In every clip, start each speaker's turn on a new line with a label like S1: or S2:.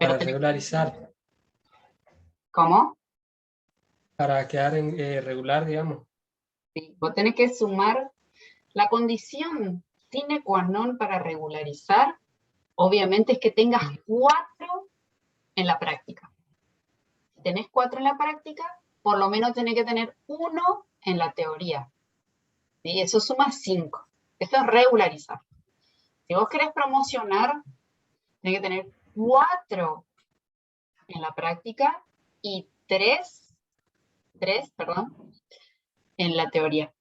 S1: Pero
S2: para regularizar.
S1: ¿cómo?
S2: Para quedar en, regular, digamos.
S1: Sí, vos tenés que sumar la condición sine qua non para regularizar, obviamente es que tengas 4 en la práctica. Si tenés 4 en la práctica, por lo menos tenés que tener 1 en la teoría. ¿Sí? Eso suma 5. Esto es regularizar. Si vos querés promocionar, tenés que tener 4 en la práctica y 3, en la teoría.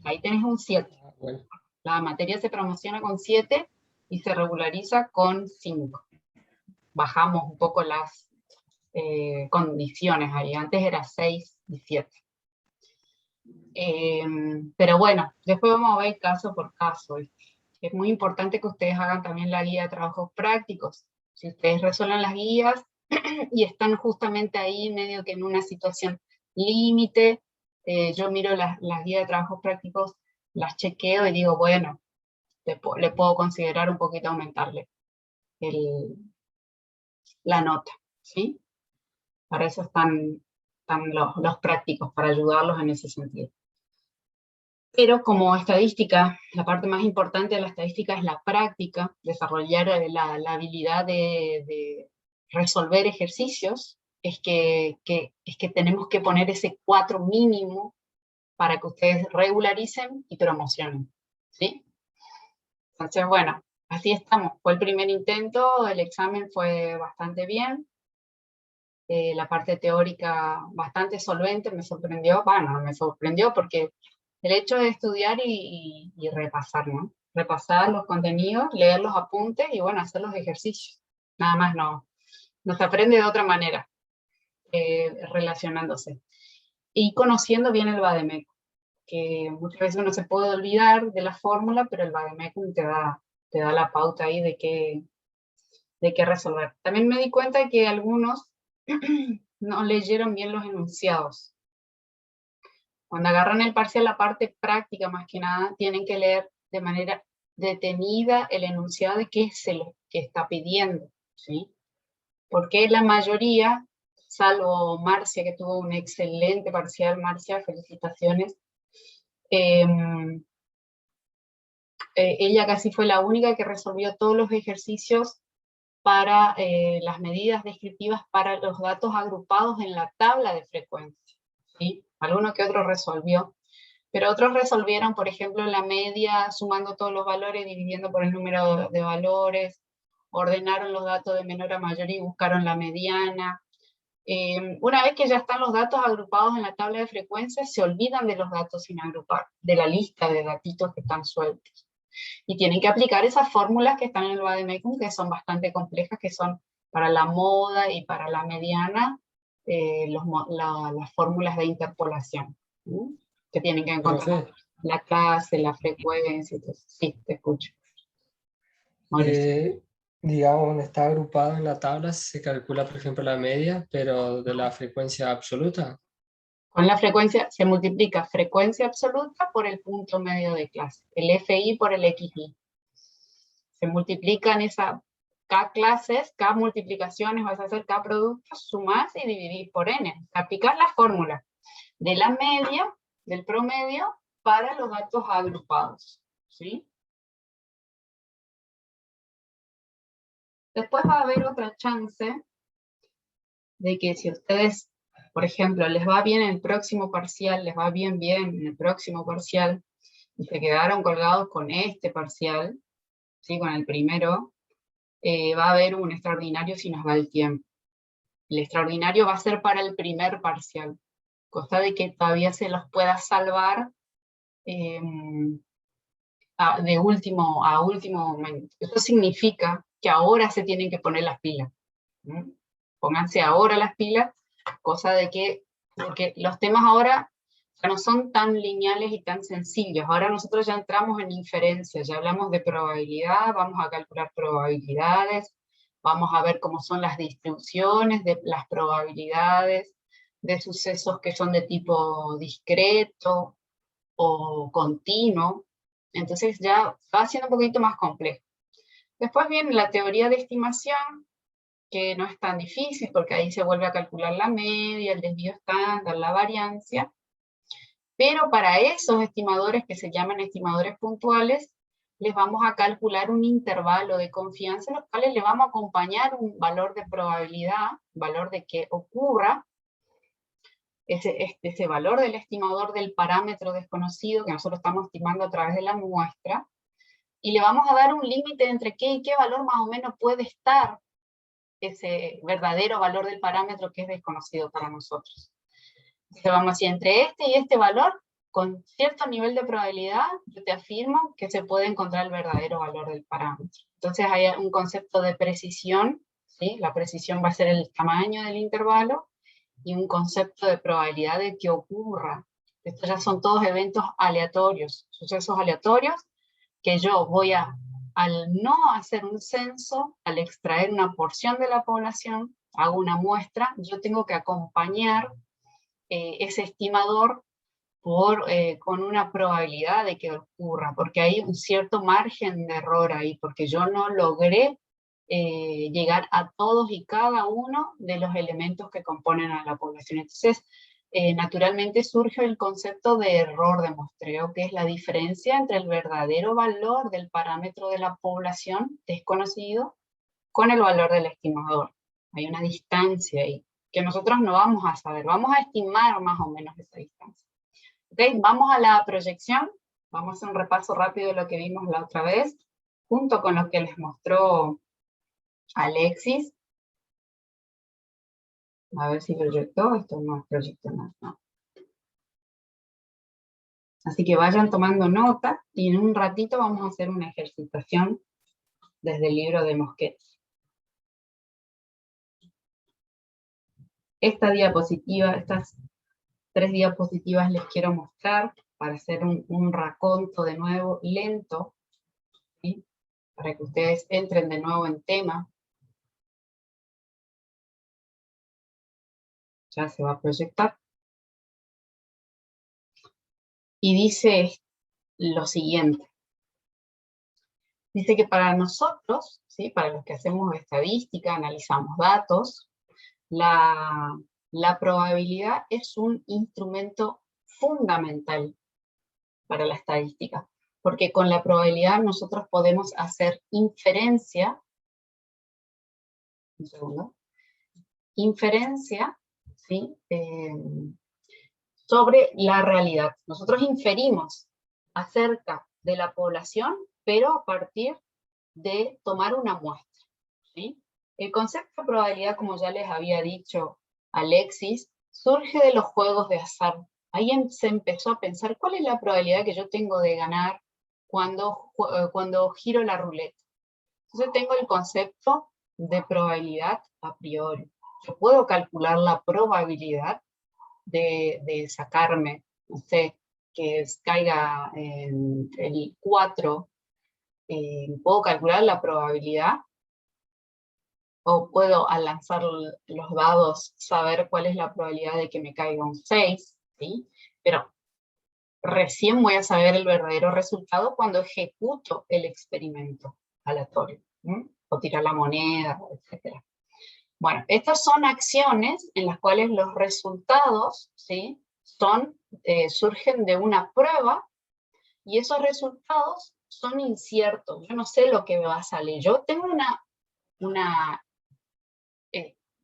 S1: Ahí tenés un 7.
S2: Bueno,
S1: La materia se promociona con 7 y se regulariza con 5. Bajamos un poco las condiciones ahí. Antes era 6 y 7. Pero bueno, después vamos a ver caso por caso. Es muy importante que ustedes hagan también la guía de trabajos prácticos. Si ustedes resuelven las guías y están justamente ahí medio que en una situación límite, yo miro las guías de trabajos prácticos, las chequeo y digo, bueno, le puedo considerar un poquito aumentarle la nota, ¿sí? Para eso están los prácticos, para ayudarlos en ese sentido. Pero como estadística, la parte más importante de la estadística es la práctica, desarrollar la habilidad de resolver ejercicios, es que tenemos que poner ese 4 mínimo para que ustedes regularicen y promocionen, ¿sí? Entonces, bueno, así estamos. Fue el primer intento, el examen fue bastante bien, la parte teórica bastante solvente, me sorprendió, bueno, me sorprendió porque el hecho de estudiar y repasar, ¿no? Repasar los contenidos, leer los apuntes y bueno, hacer los ejercicios. Nada más no se aprende de otra manera, relacionándose. Y conociendo bien el Vademécum, que muchas veces uno se puede olvidar de la fórmula, pero el Vademécum te da la pauta ahí de qué resolver. También me di cuenta que algunos no leyeron bien los enunciados. Cuando agarran el parcial, la parte práctica más que nada, tienen que leer de manera detenida el enunciado de qué es lo que está pidiendo, ¿sí? Porque la mayoría, salvo Marcia, que tuvo un excelente parcial, Marcia, felicitaciones, ella casi fue la única que resolvió todos los ejercicios para las medidas descriptivas para los datos agrupados en la tabla de frecuencia, ¿sí? Alguno que otro resolvió, pero otros resolvieron, por ejemplo, la media sumando todos los valores, dividiendo por el número de valores, ordenaron los datos de menor a mayor y buscaron la mediana. Una vez que ya están los datos agrupados en la tabla de frecuencia, se olvidan de los datos sin agrupar, de la lista de datitos que están sueltos. Y tienen que aplicar esas fórmulas que están en el Vademécum, que son bastante complejas, que son para la moda y para la mediana, las fórmulas de interpolación, ¿sí? Que tienen que encontrar
S2: profe,
S1: la clase, la frecuencia. Entonces, sí, te escucho. Mauricio.
S2: eh, digamos, donde está agrupado en la tabla se calcula, por ejemplo, la media, pero de la frecuencia absoluta.
S1: Con la frecuencia se multiplica frecuencia absoluta por el punto medio de clase, el FI por el XI. Se multiplican esa K clases, K multiplicaciones, vas a hacer K productos, sumás y dividís por N. Aplicás la fórmula de la media, del promedio, para los datos agrupados, ¿sí? Después va a haber otra chance de que si ustedes, por ejemplo, les va bien en el próximo parcial, les va bien en el próximo parcial, y se quedaron colgados con este parcial, ¿sí? Con el primero, va a haber un extraordinario si nos da el tiempo. El extraordinario va a ser para el primer parcial, cosa de que todavía se los pueda salvar de último a último momento. Eso significa que ahora se tienen que poner las pilas. ¿Mm? Pónganse ahora las pilas, cosa de que, porque los temas ahora ya no son tan lineales y tan sencillos. Ahora nosotros ya entramos en inferencia, ya hablamos de probabilidad, vamos a calcular probabilidades, vamos a ver cómo son las distribuciones de las probabilidades de sucesos que son de tipo discreto o continuo. Entonces ya va siendo un poquito más complejo. Después viene la teoría de estimación, que no es tan difícil, porque ahí se vuelve a calcular la media, el desvío estándar, la variancia, pero para esos estimadores que se llaman estimadores puntuales, les vamos a calcular un intervalo de confianza, en los cuales le vamos a acompañar un valor de probabilidad, valor de que ocurra, ese valor del estimador del parámetro desconocido que nosotros estamos estimando a través de la muestra, y le vamos a dar un límite entre qué y qué valor más o menos puede estar ese verdadero valor del parámetro que es desconocido para nosotros. Entonces vamos a decir, entre este y este valor, con cierto nivel de probabilidad, yo te afirmo que se puede encontrar el verdadero valor del parámetro. Entonces hay un concepto de precisión, ¿sí? La precisión va a ser el tamaño del intervalo, y un concepto de probabilidad de que ocurra. Estos ya son todos eventos aleatorios, sucesos aleatorios, que yo voy a, al no hacer un censo, al extraer una porción de la población, hago una muestra, yo tengo que acompañar ese estimador con una probabilidad de que ocurra, porque hay un cierto margen de error ahí, porque yo no logré llegar a todos y cada uno de los elementos que componen a la población. Entonces, naturalmente surge el concepto de error de muestreo, que es la diferencia entre el verdadero valor del parámetro de la población desconocido con el valor del estimador. Hay una distancia ahí, que nosotros no vamos a saber, vamos a estimar más o menos esa distancia. ¿Okay? Vamos a la proyección, vamos a hacer un repaso rápido de lo que vimos la otra vez, junto con lo que les mostró Alexis. A ver si proyectó, esto no es proyeccionar, no. Así que vayan tomando nota, y en un ratito vamos a hacer una ejercitación desde el libro de Mosquet. Esta diapositiva, estas 3 diapositivas les quiero mostrar para hacer un raconto de nuevo lento, ¿sí? Para que ustedes entren de nuevo en tema. Ya se va a proyectar. Y dice lo siguiente. Dice que para nosotros, ¿sí? Para los que hacemos estadística, analizamos datos, la probabilidad es un instrumento fundamental para la estadística, porque con la probabilidad nosotros podemos hacer inferencia, un segundo, inferencia, ¿sí? Sobre la realidad. Nosotros inferimos acerca de la población, pero a partir de tomar una muestra, ¿sí? El concepto de probabilidad, como ya les había dicho Alexis, surge de los juegos de azar. Ahí se empezó a pensar cuál es la probabilidad que yo tengo de ganar cuando giro la ruleta. Entonces tengo el concepto de probabilidad a priori. Yo puedo calcular la probabilidad de sacarme, no sé, que caiga en el 4, puedo calcular la probabilidad, o puedo al lanzar los dados saber cuál es la probabilidad de que me caiga un 6, ¿sí? Pero recién voy a saber el verdadero resultado cuando ejecuto el experimento aleatorio, ¿sí? O tirar la moneda, etc. Bueno, estas son acciones en las cuales los resultados, ¿sí? Surgen de una prueba, y esos resultados son inciertos. Yo no sé lo que me va a salir. Yo tengo una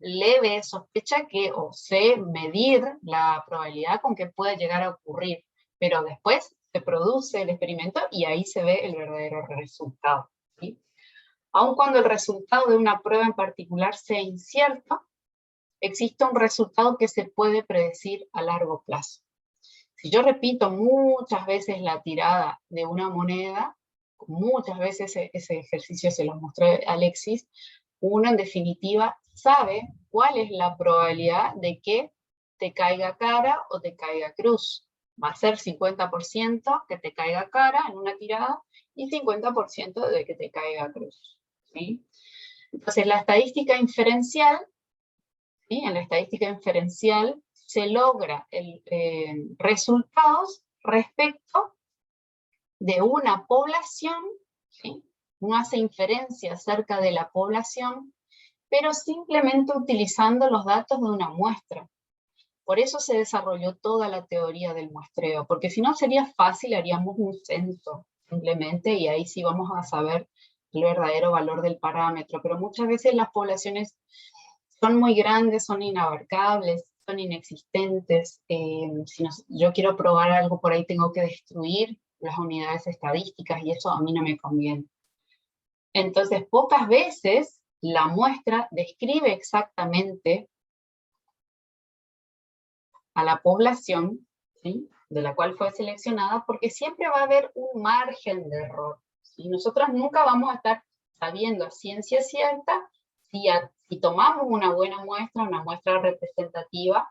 S1: leve sospecha o sé medir la probabilidad con que pueda llegar a ocurrir, pero después se produce el experimento y ahí se ve el verdadero resultado, ¿sí? Aun cuando el resultado de una prueba en particular sea incierto, existe un resultado que se puede predecir a largo plazo. Si yo repito muchas veces la tirada de una moneda, muchas veces ese ejercicio se lo mostré a Alexis, uno en definitiva sabe cuál es la probabilidad de que te caiga cara o te caiga cruz. Va a ser 50% que te caiga cara en una tirada y 50% de que te caiga cruz, ¿sí? Entonces la estadística inferencial, ¿sí? En la estadística inferencial se logra resultados respecto de una población, ¿sí? Uno hace inferencia acerca de la población, pero simplemente utilizando los datos de una muestra. Por eso se desarrolló toda la teoría del muestreo, porque si no sería fácil, haríamos un censo simplemente, y ahí sí vamos a saber el verdadero valor del parámetro, pero muchas veces las poblaciones son muy grandes, son inabarcables, son inexistentes. Si yo quiero probar algo por ahí, tengo que destruir las unidades estadísticas y eso a mí no me conviene. Entonces, pocas veces la muestra describe exactamente a la población, ¿sí?, de la cual fue seleccionada, porque siempre va a haber un margen de error, ¿sí? Nosotros nunca vamos a estar sabiendo a ciencia cierta si tomamos una buena muestra, una muestra representativa,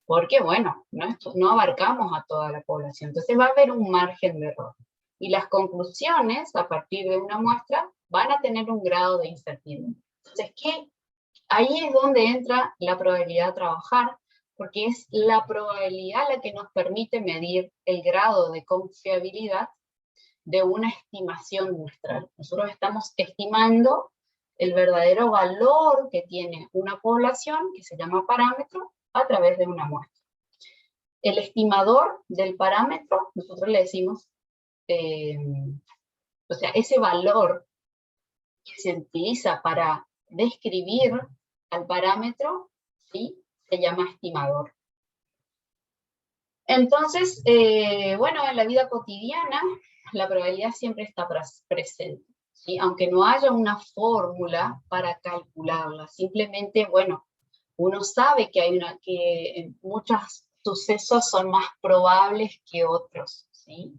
S1: porque, bueno, no abarcamos a toda la población. Entonces va a haber un margen de error. Y las conclusiones, a partir de una muestra, van a tener un grado de incertidumbre. Entonces, ahí es donde entra la probabilidad de trabajar, porque es la probabilidad la que nos permite medir el grado de confiabilidad de una estimación muestral. Nosotros estamos estimando el verdadero valor que tiene una población, que se llama parámetro, a través de una muestra. El estimador del parámetro, nosotros le decimos, o sea, ese valor que se utiliza para describir al parámetro, ¿sí?, se llama estimador. Entonces, bueno, en la vida cotidiana, la probabilidad siempre está presente, ¿sí?, aunque no haya una fórmula para calcularla. Simplemente, bueno, uno sabe que muchos sucesos son más probables que otros, ¿sí?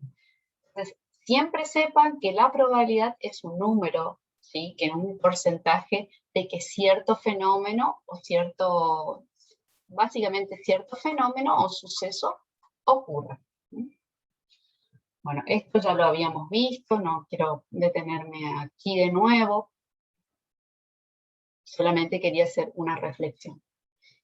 S1: Entonces, siempre sepan que la probabilidad es un número, ¿sí?, que es un porcentaje de que cierto fenómeno básicamente cierto fenómeno o suceso ocurra. Bueno, esto ya lo habíamos visto, no quiero detenerme aquí de nuevo, solamente quería hacer una reflexión.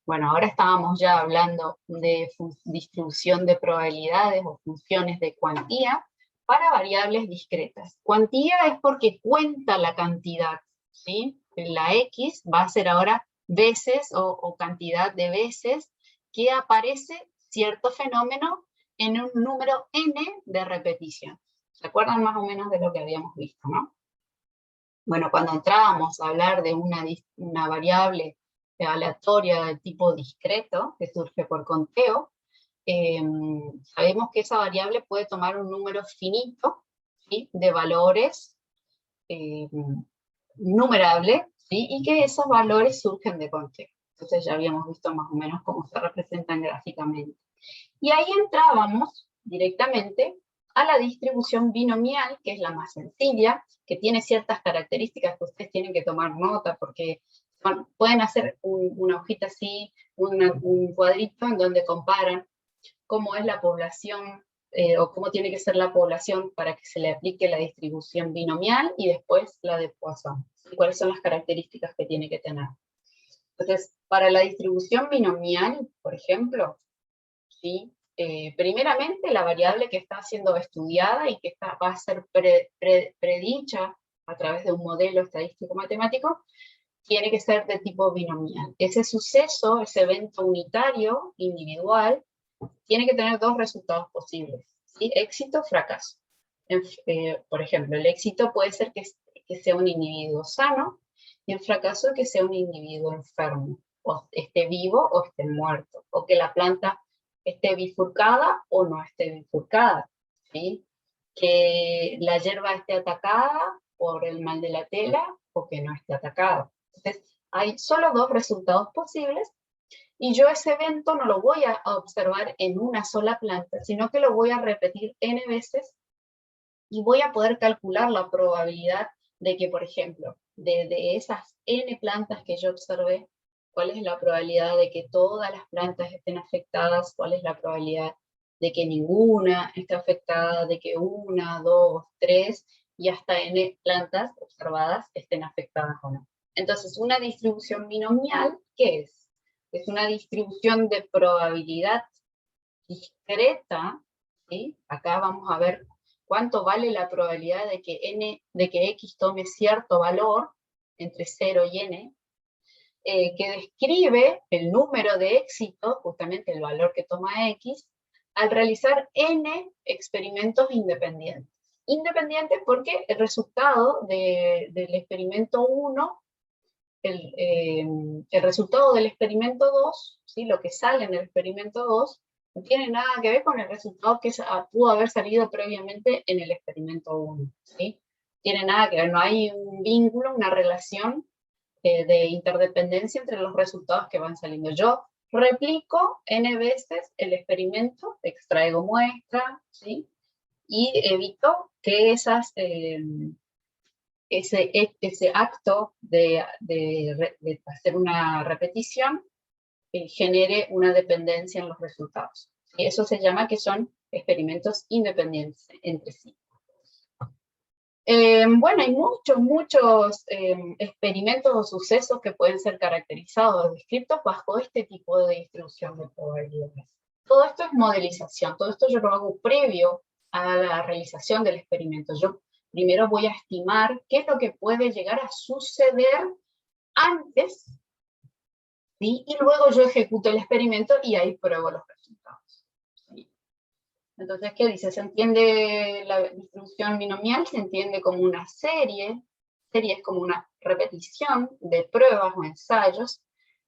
S1: Bueno, ahora estábamos ya hablando de distribución de probabilidades o funciones de cuantía para variables discretas. Cuantía es porque cuenta la cantidad, ¿sí? La X va a ser ahora veces o cantidad de veces que aparece cierto fenómeno en un número n de repetición. ¿Se acuerdan más o menos de lo que habíamos visto, no? Bueno, cuando entrábamos a hablar de una variable aleatoria de tipo discreto, que surge por conteo, sabemos que esa variable puede tomar un número finito, ¿sí?, de valores numerables, ¿sí?, y que esos valores surgen de conteo. Entonces ya habíamos visto más o menos cómo se representan gráficamente. Y ahí entrábamos directamente a la distribución binomial, que es la más sencilla, que tiene ciertas características que ustedes tienen que tomar nota, porque pueden hacer una hojita así, un cuadrito en donde comparan cómo es la población, o cómo tiene que ser la población para que se le aplique la distribución binomial, y después la de Poisson, y cuáles son las características que tiene que tener. Entonces, para la distribución binomial, por ejemplo, ¿sí?, primeramente la variable que está siendo estudiada y que va a ser predicha a través de un modelo estadístico matemático, tiene que ser de tipo binomial. Ese suceso, ese evento unitario, individual, tiene que tener dos resultados posibles, ¿sí?, éxito o fracaso. Por ejemplo, el éxito puede ser que sea un individuo sano, y el fracaso que sea un individuo enfermo, o esté vivo o esté muerto, o que la planta esté bifurcada o no esté bifurcada, ¿sí?, que la hierba esté atacada por el mal de la tela o que no esté atacada. Entonces, hay solo dos resultados posibles, y yo ese evento no lo voy a observar en una sola planta, sino que lo voy a repetir n veces, y voy a poder calcular la probabilidad de que, por ejemplo, de esas n plantas que yo observé, cuál es la probabilidad de que todas las plantas estén afectadas, cuál es la probabilidad de que ninguna esté afectada, de que una, dos, tres, y hasta n plantas observadas estén afectadas o no. Entonces, una distribución binomial, ¿qué es? Es una distribución de probabilidad discreta, ¿sí? Acá vamos a ver cuánto vale la probabilidad de que X tome cierto valor, entre 0 y n, que describe el número de éxito, justamente el valor que toma X, al realizar n experimentos independientes. Independientes porque el resultado del experimento 1, el resultado del experimento 2, ¿sí? Lo que sale en el experimento 2, no tiene nada que ver con el resultado que pudo haber salido previamente en el experimento 1. ¿Sí? Tiene nada que ver, no hay un vínculo, una relación de interdependencia entre los resultados que van saliendo. Yo replico n veces el experimento, extraigo muestra, ¿sí? Y evito que ese acto de hacer una repetición genere una dependencia en los resultados. Y eso se llama que son experimentos independientes entre sí. Bueno, hay muchos experimentos o sucesos que pueden ser caracterizados o descritos bajo este tipo de distribución de probabilidades. Todo esto es modelización, todo esto yo lo hago previo a la realización del experimento. Yo primero voy a estimar qué es lo que puede llegar a suceder antes, ¿sí? Y luego yo ejecuto el experimento y ahí pruebo los resultados. ¿Sí? Entonces, ¿qué dice? Se entiende la distribución binomial, se entiende como una serie es como una repetición de pruebas o ensayos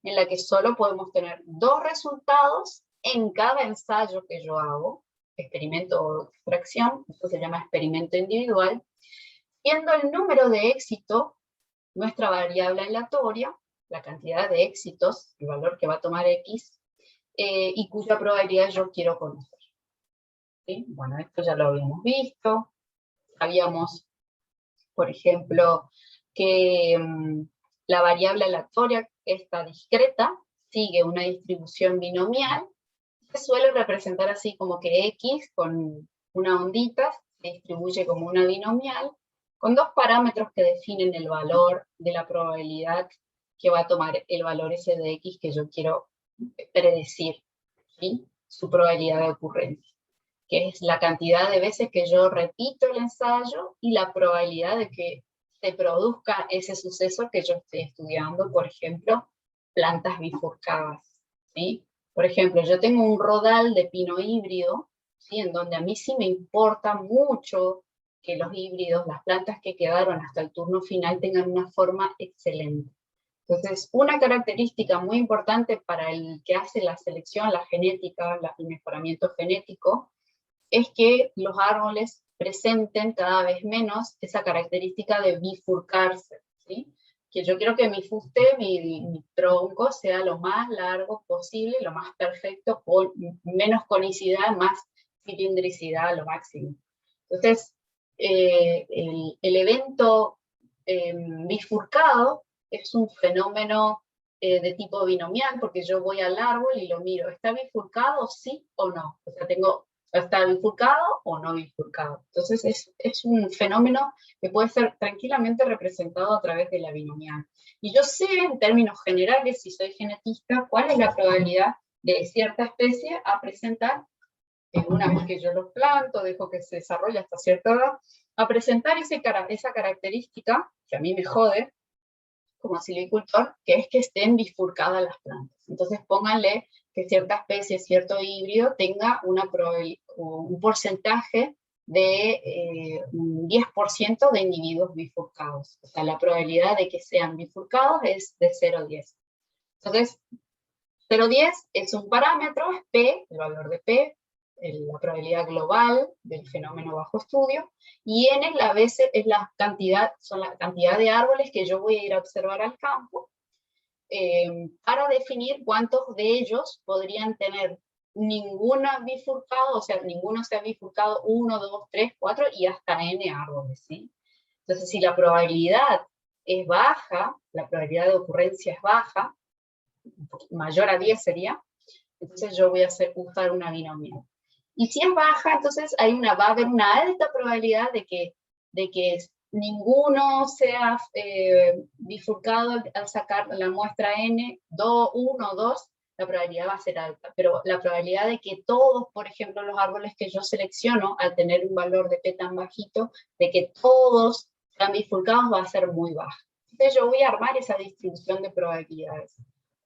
S1: en la que solo podemos tener dos resultados en cada ensayo que yo hago, experimento o extracción, esto se llama experimento individual, siendo el número de éxito nuestra variable aleatoria, la cantidad de éxitos, el valor que va a tomar X, y cuya probabilidad yo quiero conocer. ¿Sí? Bueno, esto ya lo habíamos visto. Sabíamos, por ejemplo, que la variable aleatoria, esta discreta, sigue una distribución binomial. Se suele representar así como que X con una ondita se distribuye como una binomial, con dos parámetros que definen el valor de la probabilidad que va a tomar el valor ese de X que yo quiero predecir, ¿sí? Su probabilidad de ocurrencia, que es la cantidad de veces que yo repito el ensayo y la probabilidad de que se produzca ese suceso que yo estoy estudiando, por ejemplo, plantas bifurcadas, ¿sí? Por ejemplo, yo tengo un rodal de pino híbrido, ¿sí? En donde a mí sí me importa mucho que los híbridos, las plantas que quedaron hasta el turno final, tengan una forma excelente. Entonces, una característica muy importante para el que hace la selección, la genética, el mejoramiento genético, es que los árboles presenten cada vez menos esa característica de bifurcarse, ¿sí? Que yo quiero que mi fuste, mi tronco, sea lo más largo posible, lo más perfecto, con menos conicidad, más cilindricidad a lo máximo. Entonces, el evento bifurcado es un fenómeno de tipo binomial, porque yo voy al árbol y lo miro, ¿está bifurcado, sí o no? O sea, ¿está bifurcado o no bifurcado? Entonces es un fenómeno que puede ser tranquilamente representado a través de la binomial. Y yo sé, en términos generales, si soy genetista, cuál es la probabilidad de cierta especie a presentar, una vez que yo los planto, dejo que se desarrolle hasta cierta edad, a presentar esa característica, que a mí me jode, como silvicultor, que es que estén bifurcadas las plantas. Entonces pónganle que cierta especie, cierto híbrido, tenga un porcentaje de un 10% de individuos bifurcados. O sea, la probabilidad de que sean bifurcados es de 0,10. Entonces, 0,10 es un parámetro, es P, el valor de P, la probabilidad global del fenómeno bajo estudio, y N es la cantidad, son la cantidad de árboles que yo voy a ir a observar al campo, para definir cuántos de ellos podrían tener ninguna bifurcado, o sea, ninguno se ha bifurcado, 1, 2, 3, 4 y hasta N árboles, ¿sí? Entonces, si la probabilidad es baja, la probabilidad de ocurrencia es baja, mayor a 10 sería, entonces yo voy a usar una binomial. Y si es baja, entonces va a haber una alta probabilidad de que ninguno sea bifurcado al sacar la muestra N, 1 o 2, la probabilidad va a ser alta. Pero la probabilidad de que todos, por ejemplo, los árboles que yo selecciono, al tener un valor de P tan bajito, de que todos sean bifurcados va a ser muy baja. Entonces yo voy a armar esa distribución de probabilidades.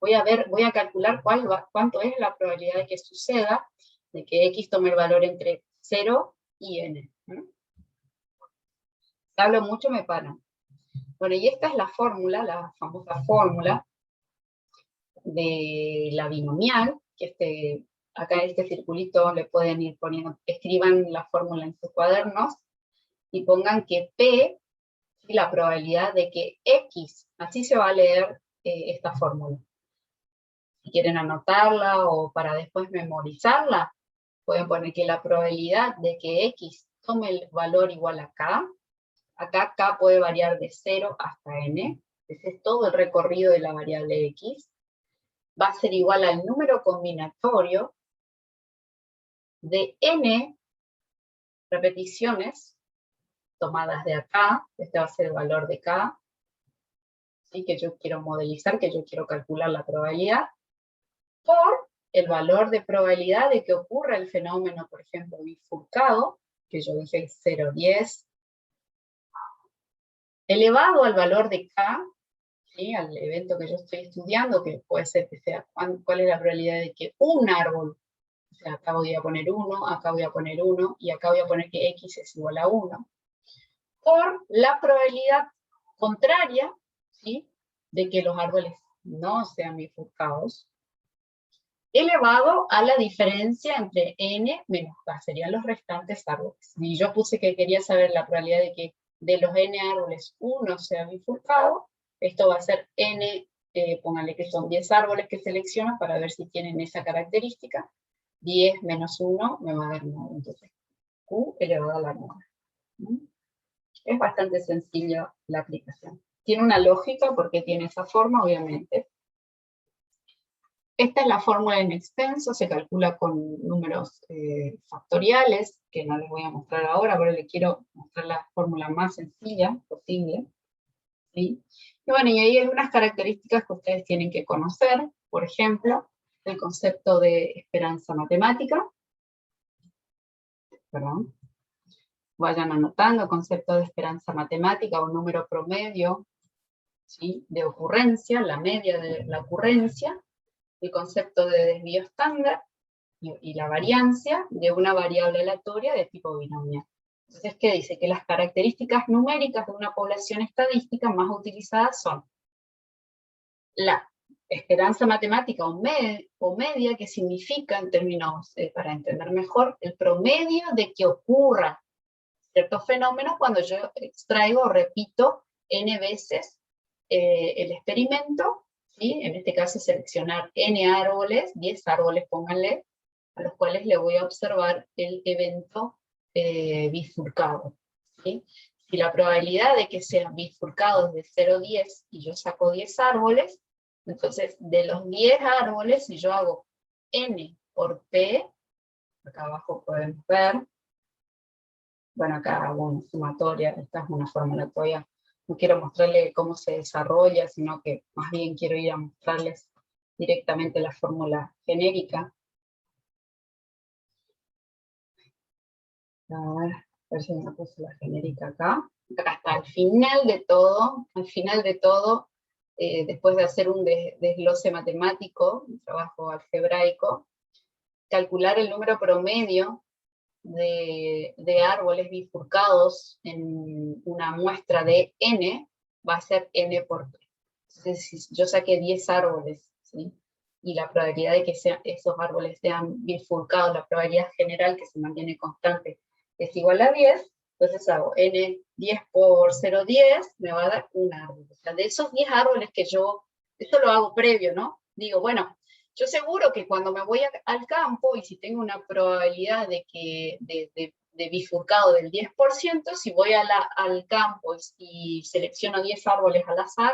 S1: Voy a calcular cuánto es la probabilidad de que suceda, de que X tome el valor entre 0 y N. Si hablo mucho me paran. Bueno, y esta es la fórmula, la famosa fórmula de la binomial, que acá en este circulito le pueden ir poniendo, escriban la fórmula en sus cuadernos, y pongan que P es la probabilidad de que X, así se va a leer esta fórmula. Si quieren anotarla o para después memorizarla, pueden poner que la probabilidad de que X tome el valor igual a K, acá K puede variar de 0 hasta N, ese es todo el recorrido de la variable X, va a ser igual al número combinatorio de N repeticiones tomadas de acá, este va a ser el valor de K, ¿sí? Que yo quiero modelizar, que yo quiero calcular la probabilidad, por el valor de probabilidad de que ocurra el fenómeno, por ejemplo, bifurcado, que yo dije 0,10, elevado al valor de K, ¿sí? Al evento que yo estoy estudiando, que puede ser que sea cuál es la probabilidad de que un árbol, o sea, acá voy a poner 1, acá voy a poner 1, y acá voy a poner que X es igual a 1, por la probabilidad contraria, ¿sí? De que los árboles no sean bifurcados, elevado a la diferencia entre n menos k, serían los restantes árboles. Y yo puse que quería saber la probabilidad de que de los n árboles uno sea bifurcado, esto va a ser n, pónganle que son 10 árboles que selecciono para ver si tienen esa característica, 10 menos 1 me va a dar 9, entonces q elevado a la 9. Es bastante sencillo la aplicación. Tiene una lógica porque tiene esa forma, obviamente. Esta es la fórmula en extenso, se calcula con números factoriales, que no les voy a mostrar ahora, pero les quiero mostrar la fórmula más sencilla posible. ¿Sí? Y bueno, y hay algunas características que ustedes tienen que conocer, por ejemplo, el concepto de esperanza matemática. Perdón. Vayan anotando concepto de esperanza matemática, un número promedio, ¿sí? De ocurrencia, la media de la ocurrencia, el concepto de desvío estándar y la variancia de una variable aleatoria de tipo binomial. Entonces, ¿qué dice? Que las características numéricas de una población estadística más utilizadas son la esperanza matemática o media, que significa, en términos, para entender mejor, el promedio de que ocurra ciertos fenómenos cuando yo extraigo o repito n veces el experimento, ¿sí? En este caso seleccionar n árboles, 10 árboles pónganle, a los cuales le voy a observar el evento bifurcado, ¿sí? Si la probabilidad de que sean bifurcados de 0 a 10 y yo saco 10 árboles, entonces de los 10 árboles, si yo hago n por p, acá abajo pueden ver, bueno, acá hago una sumatoria, esta es una fórmula todavía, no quiero mostrarles cómo se desarrolla, sino que más bien quiero ir a mostrarles directamente la fórmula genérica. A ver si me puse la genérica acá. Acá está, al final de todo, después de hacer un desglose matemático, un trabajo algebraico, calcular el número promedio de árboles bifurcados en una muestra de n, va a ser n por p. Entonces, si yo saqué 10 árboles, ¿sí? Y la probabilidad de que esos árboles sean bifurcados, la probabilidad general que se mantiene constante, es igual a 10, entonces hago n 10 por 0,10, me va a dar un árbol. O sea, de esos 10 árboles que yo, esto lo hago previo, ¿no? Digo, bueno, yo seguro que cuando me voy al campo, y si tengo una probabilidad de bifurcado del 10%, si voy al campo y selecciono 10 árboles al azar,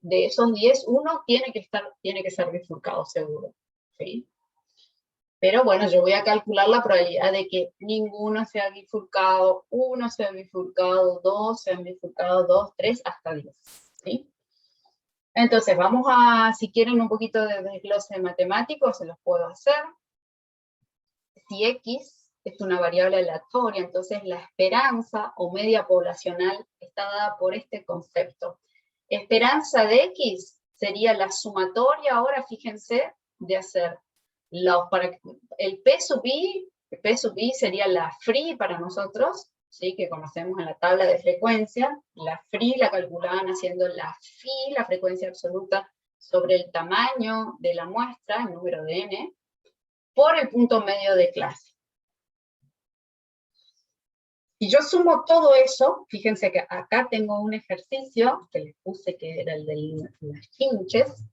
S1: de esos 10, uno tiene que ser bifurcado seguro, ¿sí? Pero bueno, yo voy a calcular la probabilidad de que ninguno sea bifurcado, uno sea bifurcado, dos sean bifurcados, 2, 3, hasta 10, ¿sí? Entonces, vamos a, si quieren un poquito de desglose matemático, se los puedo hacer. Si X es una variable aleatoria, entonces la esperanza o media poblacional está dada por este concepto. Esperanza de X sería la sumatoria ahora, fíjense, de hacer el P sub I, P sub I sería la free para nosotros, ¿sí? Que conocemos en la tabla de frecuencia. La free la calculaban haciendo la phi, la frecuencia absoluta, sobre el tamaño de la muestra, el número de n, por el punto medio de clase. Si yo sumo todo eso, fíjense que acá tengo un ejercicio que les puse que era el de las chinches.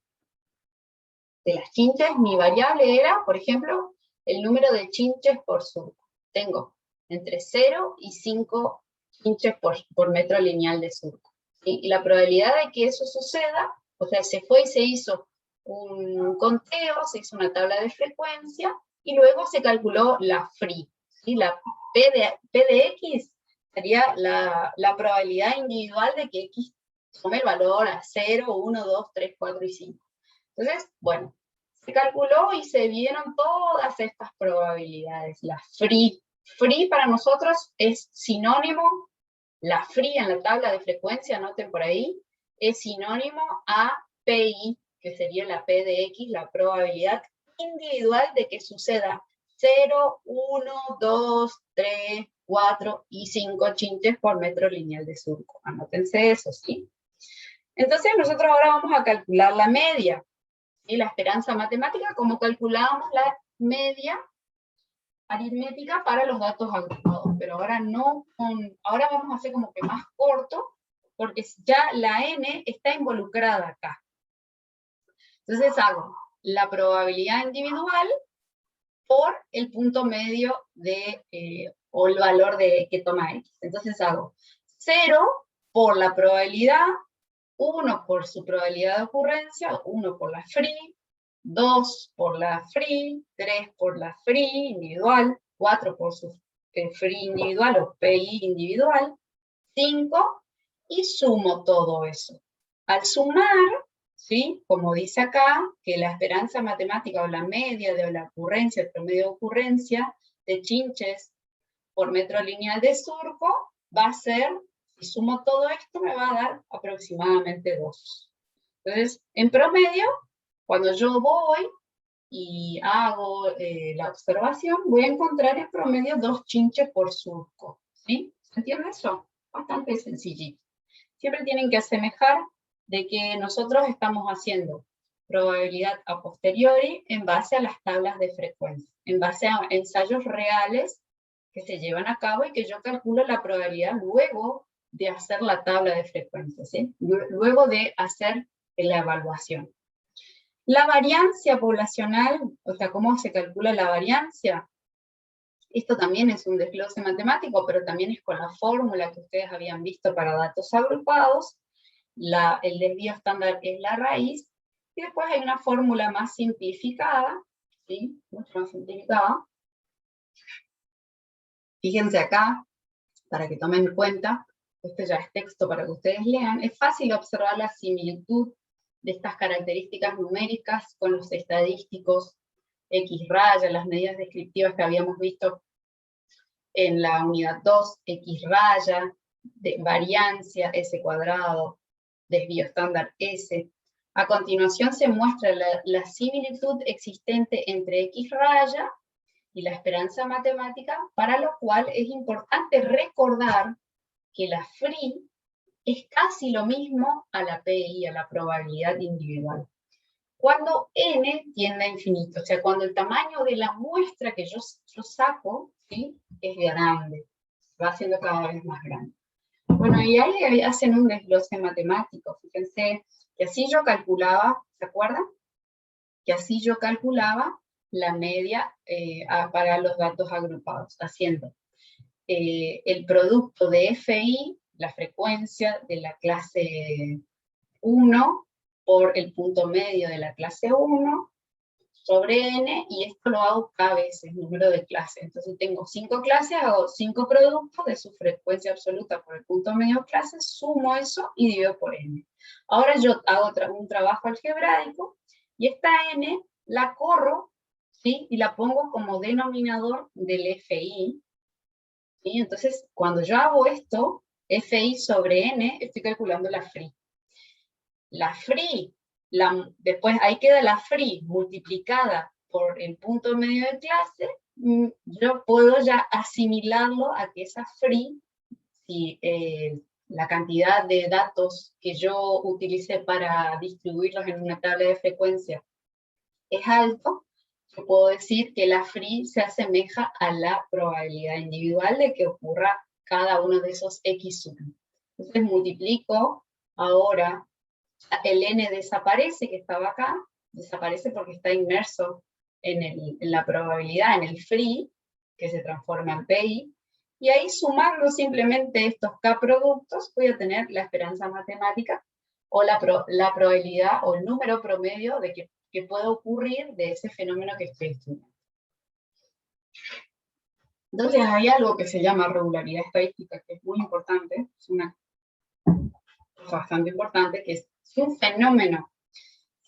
S1: De las chinches, mi variable era, por ejemplo, el número de chinches por surco. Tengo entre 0 y 5 chinches por metro lineal de surco. Y la probabilidad de que eso suceda, o sea, se fue y se hizo un conteo, se hizo una tabla de frecuencia, y luego se calculó la free. ¿Sí? La P de X sería la probabilidad individual de que X tome el valor a 0, 1, 2, 3, 4 y 5. Entonces, bueno, se calculó y se vieron todas estas probabilidades. La free. Free para nosotros es sinónimo, la free en la tabla de frecuencia, anoten por ahí, es sinónimo a PI, que sería la P de X, la probabilidad individual de que suceda 0, 1, 2, 3, 4 y 5 chinches por metro lineal de surco. Anótense eso, ¿sí? Entonces nosotros ahora vamos a calcular la media. ¿Sí? La esperanza matemática, como calculábamos la media aritmética para los datos agrupados, pero ahora no, ahora vamos a hacer como que más corto, porque ya la n está involucrada acá. Entonces hago la probabilidad individual por el punto medio de, o el valor que toma x. Entonces hago 0 por la probabilidad, 1 por su probabilidad de ocurrencia, 1 por la free, 2 por la free, 3 por la free individual, 4 por su free individual o PI individual, 5, y sumo todo eso. Al sumar, ¿sí? Como dice acá, que la esperanza matemática o la media de la ocurrencia, el promedio de ocurrencia de chinches por metro lineal de surco va a ser, si sumo todo esto, me va a dar aproximadamente 2. Entonces, en promedio, cuando yo voy y hago la observación, voy a encontrar en promedio 2 chinches por surco. ¿Sí? ¿Se entiende eso? Bastante sencillito. Siempre tienen que asemejar de que nosotros estamos haciendo probabilidad a posteriori en base a las tablas de frecuencia, en base a ensayos reales que se llevan a cabo y que yo calculo la probabilidad luego de hacer la tabla de frecuencia, ¿sí? Luego de hacer la evaluación. La variancia poblacional, o sea, ¿cómo se calcula la variancia? Esto también es un desglose matemático, pero también es con la fórmula que ustedes habían visto para datos agrupados. El desvío estándar es la raíz, y después hay una fórmula más simplificada, ¿sí? Mucho más simplificada. Fíjense acá, para que tomen en cuenta, este ya es texto para que ustedes lean, es fácil observar la similitud de estas características numéricas con los estadísticos X raya, las medidas descriptivas que habíamos visto en la unidad 2, X raya, de variancia, S cuadrado, desvío estándar S. A continuación se muestra la similitud existente entre X raya y la esperanza matemática, para lo cual es importante recordar que la free es casi lo mismo a la PI, a la probabilidad individual. Cuando n tiende a infinito, o sea, cuando el tamaño de la muestra que yo saco, ¿sí? Es grande, va haciendo cada vez más grande. Bueno, y ahí hacen un desglose matemático, fíjense, que así yo calculaba, ¿se acuerdan? Que así yo calculaba la media para los datos agrupados, haciendo el producto de FI, la frecuencia de la clase 1, por el punto medio de la clase 1, sobre n, y esto lo hago cada vez, el número de clases. Entonces tengo 5 clases, hago 5 productos de su frecuencia absoluta por el punto medio clase, sumo eso y divido por n. Ahora yo hago un trabajo algebraico, y esta n la corro, ¿sí? Y la pongo como denominador del FI. ¿Sí? Entonces, cuando yo hago esto, FI sobre n, estoy calculando la free. la free, después ahí queda la free multiplicada por el punto medio de clase, yo puedo ya asimilarlo a que esa free, si la cantidad de datos que yo utilicé para distribuirlos en una tabla de frecuencia es alto, yo puedo decir que la free se asemeja a la probabilidad individual de que ocurra cada uno de esos X sub. Entonces multiplico ahora, el n desaparece, que estaba acá, desaparece porque está inmerso en la probabilidad, en el free, que se transforma en PI, y ahí sumando simplemente estos K productos, voy a tener la esperanza matemática, o la probabilidad, o el número promedio de que pueda ocurrir de ese fenómeno que estoy estudiando. Entonces hay algo que se llama regularidad estadística, que es muy importante, es una cosa bastante importante, que es si un fenómeno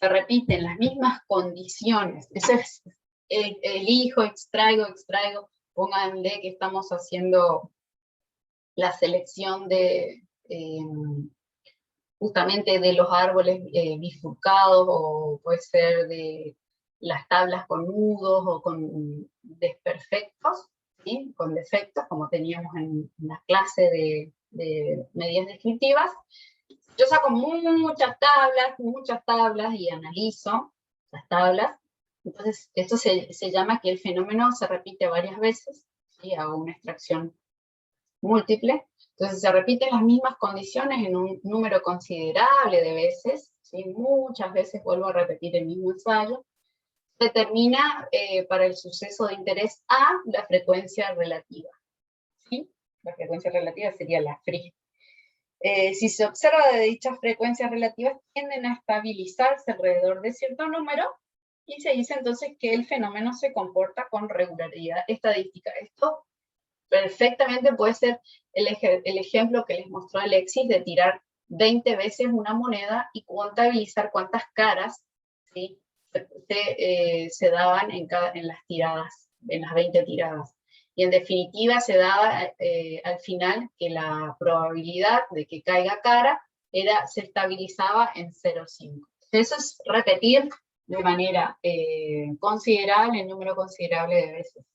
S1: se repite en las mismas condiciones, eso es, elijo, extraigo, pónganle que estamos haciendo la selección de, justamente de los árboles bifurcados, o puede ser de las tablas con nudos o con desperfectos, ¿sí? Con defectos, como teníamos en la clase de medidas descriptivas. Yo saco muchas tablas y analizo las tablas. Entonces, esto se llama que el fenómeno se repite varias veces, ¿sí? Hago una extracción múltiple. Entonces, se repiten las mismas condiciones en un número considerable de veces, ¿sí? Muchas veces vuelvo a repetir el mismo ensayo. Determina para el suceso de interés A la frecuencia relativa, ¿sí? La frecuencia relativa sería la free. Si se observa de dichas frecuencias relativas, tienden a estabilizarse alrededor de cierto número, y se dice entonces que el fenómeno se comporta con regularidad estadística. Esto perfectamente puede ser el ejemplo que les mostró Alexis de tirar 20 veces una moneda y contabilizar cuántas caras, ¿sí? se daban en las tiradas, en las 20 tiradas. Y en definitiva se daba al final que la probabilidad de que caiga cara se estabilizaba en 0,5. Eso es repetir de manera considerable, en número considerable de veces.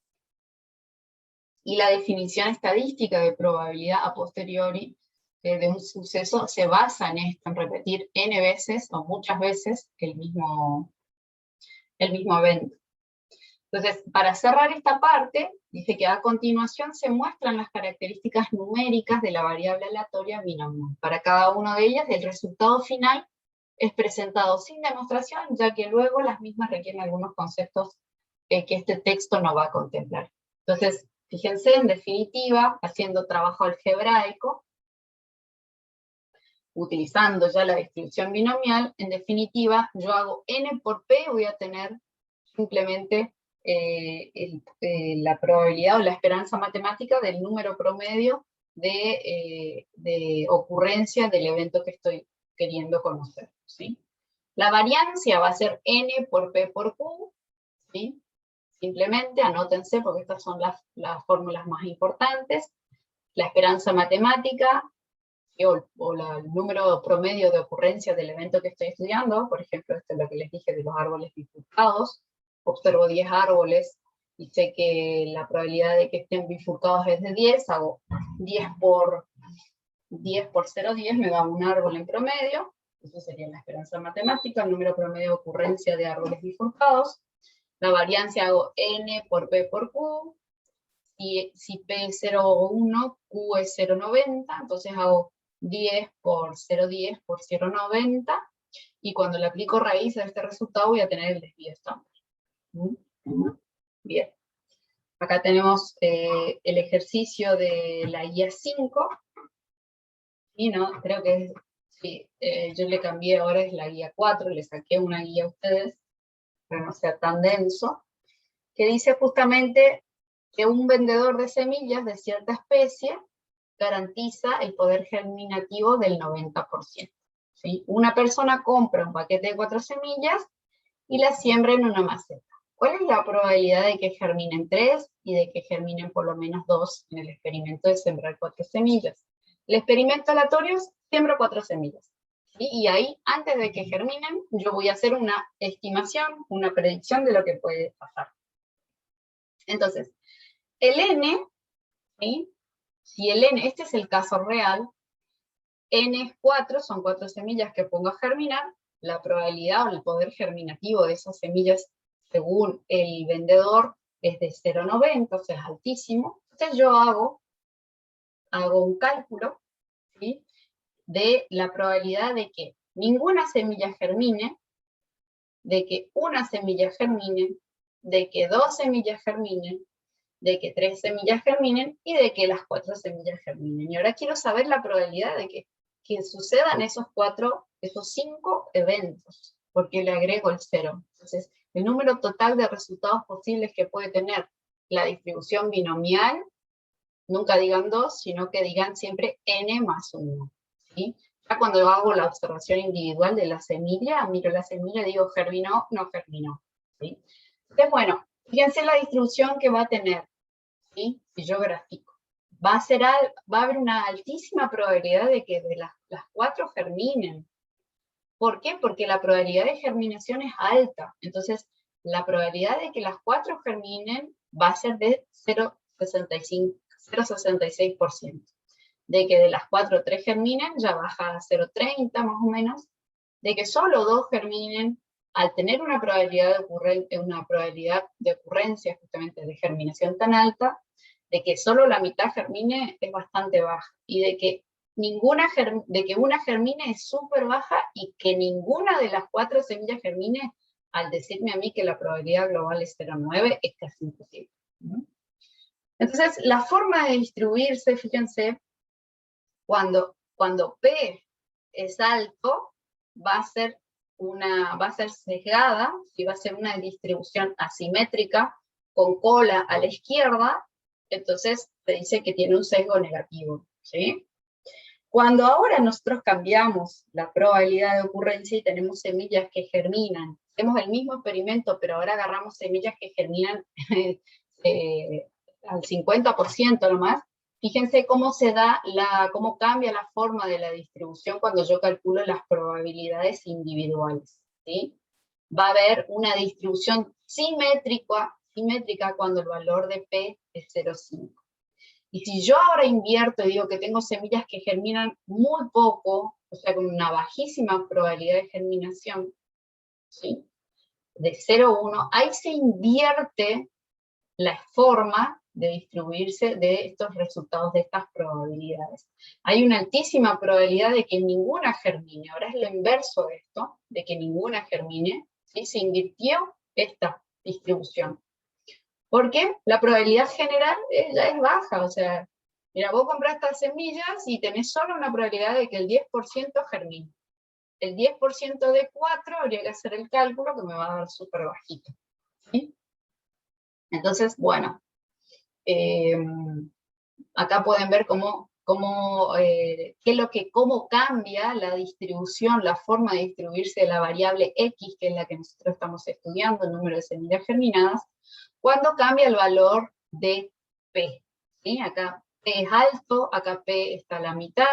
S1: Y la definición estadística de probabilidad a posteriori de un suceso se basa en esto, en repetir n veces o muchas veces el mismo evento. Entonces, para cerrar esta parte, dice que a continuación se muestran las características numéricas de la variable aleatoria binomial. Para cada una de ellas, el resultado final es presentado sin demostración, ya que luego las mismas requieren algunos conceptos que este texto no va a contemplar. Entonces, fíjense, en definitiva, haciendo trabajo algebraico, utilizando ya la distribución binomial, en definitiva, yo hago n por p, voy a tener simplemente la probabilidad o la esperanza matemática del número promedio de ocurrencia del evento que estoy queriendo conocer, ¿sí? La variancia va a ser n por p por q, ¿sí? Simplemente anótense porque estas son las fórmulas más importantes. La esperanza matemática, o el número promedio de ocurrencia del evento que estoy estudiando, por ejemplo, esto es lo que les dije de los árboles bifurcados. Observo 10 árboles y sé que la probabilidad de que estén bifurcados es de 10, hago 10 por 0,10, me da un árbol en promedio, eso sería la esperanza matemática, el número promedio de ocurrencia de árboles bifurcados. La variancia hago n por p por q, y si p es 0,1, q es 0,90, entonces hago 10 por 0,10 por 0,90, y cuando le aplico raíz a este resultado voy a tener el desvío estándar. Bien. Acá tenemos el ejercicio de la guía 5. Y no, creo que sí, yo le cambié, ahora es la guía 4, le saqué una guía a ustedes, para no sea tan denso, que dice justamente que un vendedor de semillas de cierta especie garantiza el poder germinativo del 90%. ¿Sí? Una persona compra un paquete de 4 semillas y las siembra en una maceta. ¿Cuál es la probabilidad de que germinen 3 y de que germinen por lo menos 2 en el experimento de sembrar 4 semillas? El experimento aleatorio es siembro 4 semillas. ¿sí? Y ahí, antes de que germinen, yo voy a hacer una estimación, una predicción de lo que puede pasar. Entonces, el N, ¿sí? Si el N, este es el caso real, N es 4, son 4 semillas que pongo a germinar, la probabilidad o el poder germinativo de esas semillas, según el vendedor, es de 0,90, o sea, es altísimo. Entonces yo hago un cálculo, ¿sí?, de la probabilidad de que ninguna semilla germine, de que una semilla germine, de que 2 semillas germinen, de que 3 semillas germinen y de que las 4 semillas germinen. Y ahora quiero saber la probabilidad de que sucedan esos 5 eventos, porque le agrego el 0. Entonces, el número total de resultados posibles que puede tener la distribución binomial, nunca digan 2, sino que digan siempre n más 1. ¿Sí? Ya cuando hago la observación individual de la semilla, miro la semilla y digo, ¿germinó? No germinó. ¿Sí? Entonces, bueno, fíjense la distribución que va a tener. ¿Sí? Si yo grafico. Va a haber una altísima probabilidad de que de las 4 germinen. ¿Por qué? Porque la probabilidad de germinación es alta. Entonces, la probabilidad de que las 4 germinen va a ser de 0,66%. De que de las 4, 3 germinen, ya baja a 0,30 más o menos. De que solo 2 germinen, al tener una probabilidad de ocurrencia justamente de germinación tan alta, de que solo la mitad germine es bastante baja, y de que una germine es súper baja, y que ninguna de las 4 semillas germine, al decirme a mí que la probabilidad global es 0,9, es casi imposible. Entonces, la forma de distribuirse, fíjense, cuando P es alto, va a ser sesgada, y va a ser una distribución asimétrica, con cola a la izquierda, entonces se dice que tiene un sesgo negativo, ¿sí? Cuando ahora nosotros cambiamos la probabilidad de ocurrencia y tenemos semillas que germinan, hacemos el mismo experimento, pero ahora agarramos semillas que germinan al 50% nomás, fíjense cómo cómo cambia la forma de la distribución cuando yo calculo las probabilidades individuales, ¿sí? Va a haber una distribución simétrica cuando el valor de P es 0,5. Y si yo ahora invierto y digo que tengo semillas que germinan muy poco, o sea, con una bajísima probabilidad de germinación, ¿sí?, de 0,1, ahí se invierte la forma de distribuirse de estos resultados, de estas probabilidades. Hay una altísima probabilidad de que ninguna germine. Ahora es lo inverso de esto, de que ninguna germine, ¿sí? Se invirtió esta distribución. Porque la probabilidad general ya es baja, o sea, mira, vos comprás estas semillas y tenés solo una probabilidad de que el 10% germine. El 10% de 4 habría que hacer el cálculo, que me va a dar súper bajito, ¿sí? Entonces, bueno, acá pueden ver cómo cambia la distribución, la forma de distribuirse de la variable X, que es la que nosotros estamos estudiando, el número de semillas germinadas, cuando cambia el valor de P, ¿sí? Acá P es alto, acá P está a la mitad,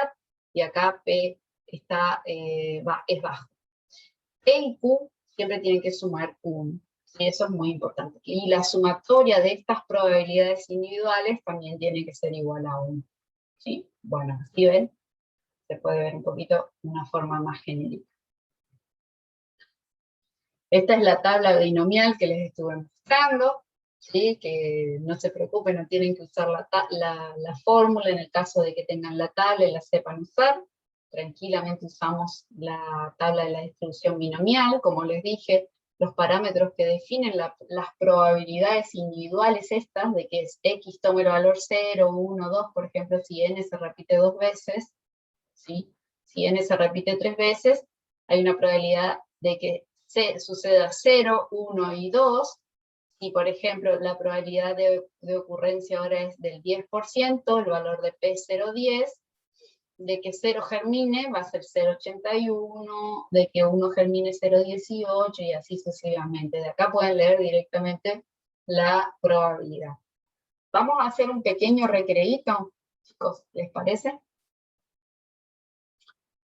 S1: y acá P es bajo. P y Q siempre tienen que sumar 1. Y eso es muy importante. Y la sumatoria de estas probabilidades individuales también tiene que ser igual a 1. ¿Sí? Bueno, así ven, se puede ver un poquito de una forma más genérica. Esta es la tabla binomial que les estuve mostrando, ¿sí? Que no se preocupen, no tienen que usar la fórmula en el caso de que tengan la tabla y la sepan usar. Tranquilamente usamos la tabla de la distribución binomial, como les dije, los parámetros que definen las probabilidades individuales estas, de que es X tome el valor 0, 1, 2, por ejemplo, si N se repite 2 veces, ¿sí? Si N se repite 3 veces, hay una probabilidad de que suceda 0, 1 y 2, y por ejemplo la probabilidad de ocurrencia ahora es del 10%, el valor de P es 0,10, de que 0 germine va a ser 0,81, de que 1 germine 0,18 y así sucesivamente. De acá pueden leer directamente la probabilidad. Vamos a hacer un pequeño recreíto, chicos, ¿les parece?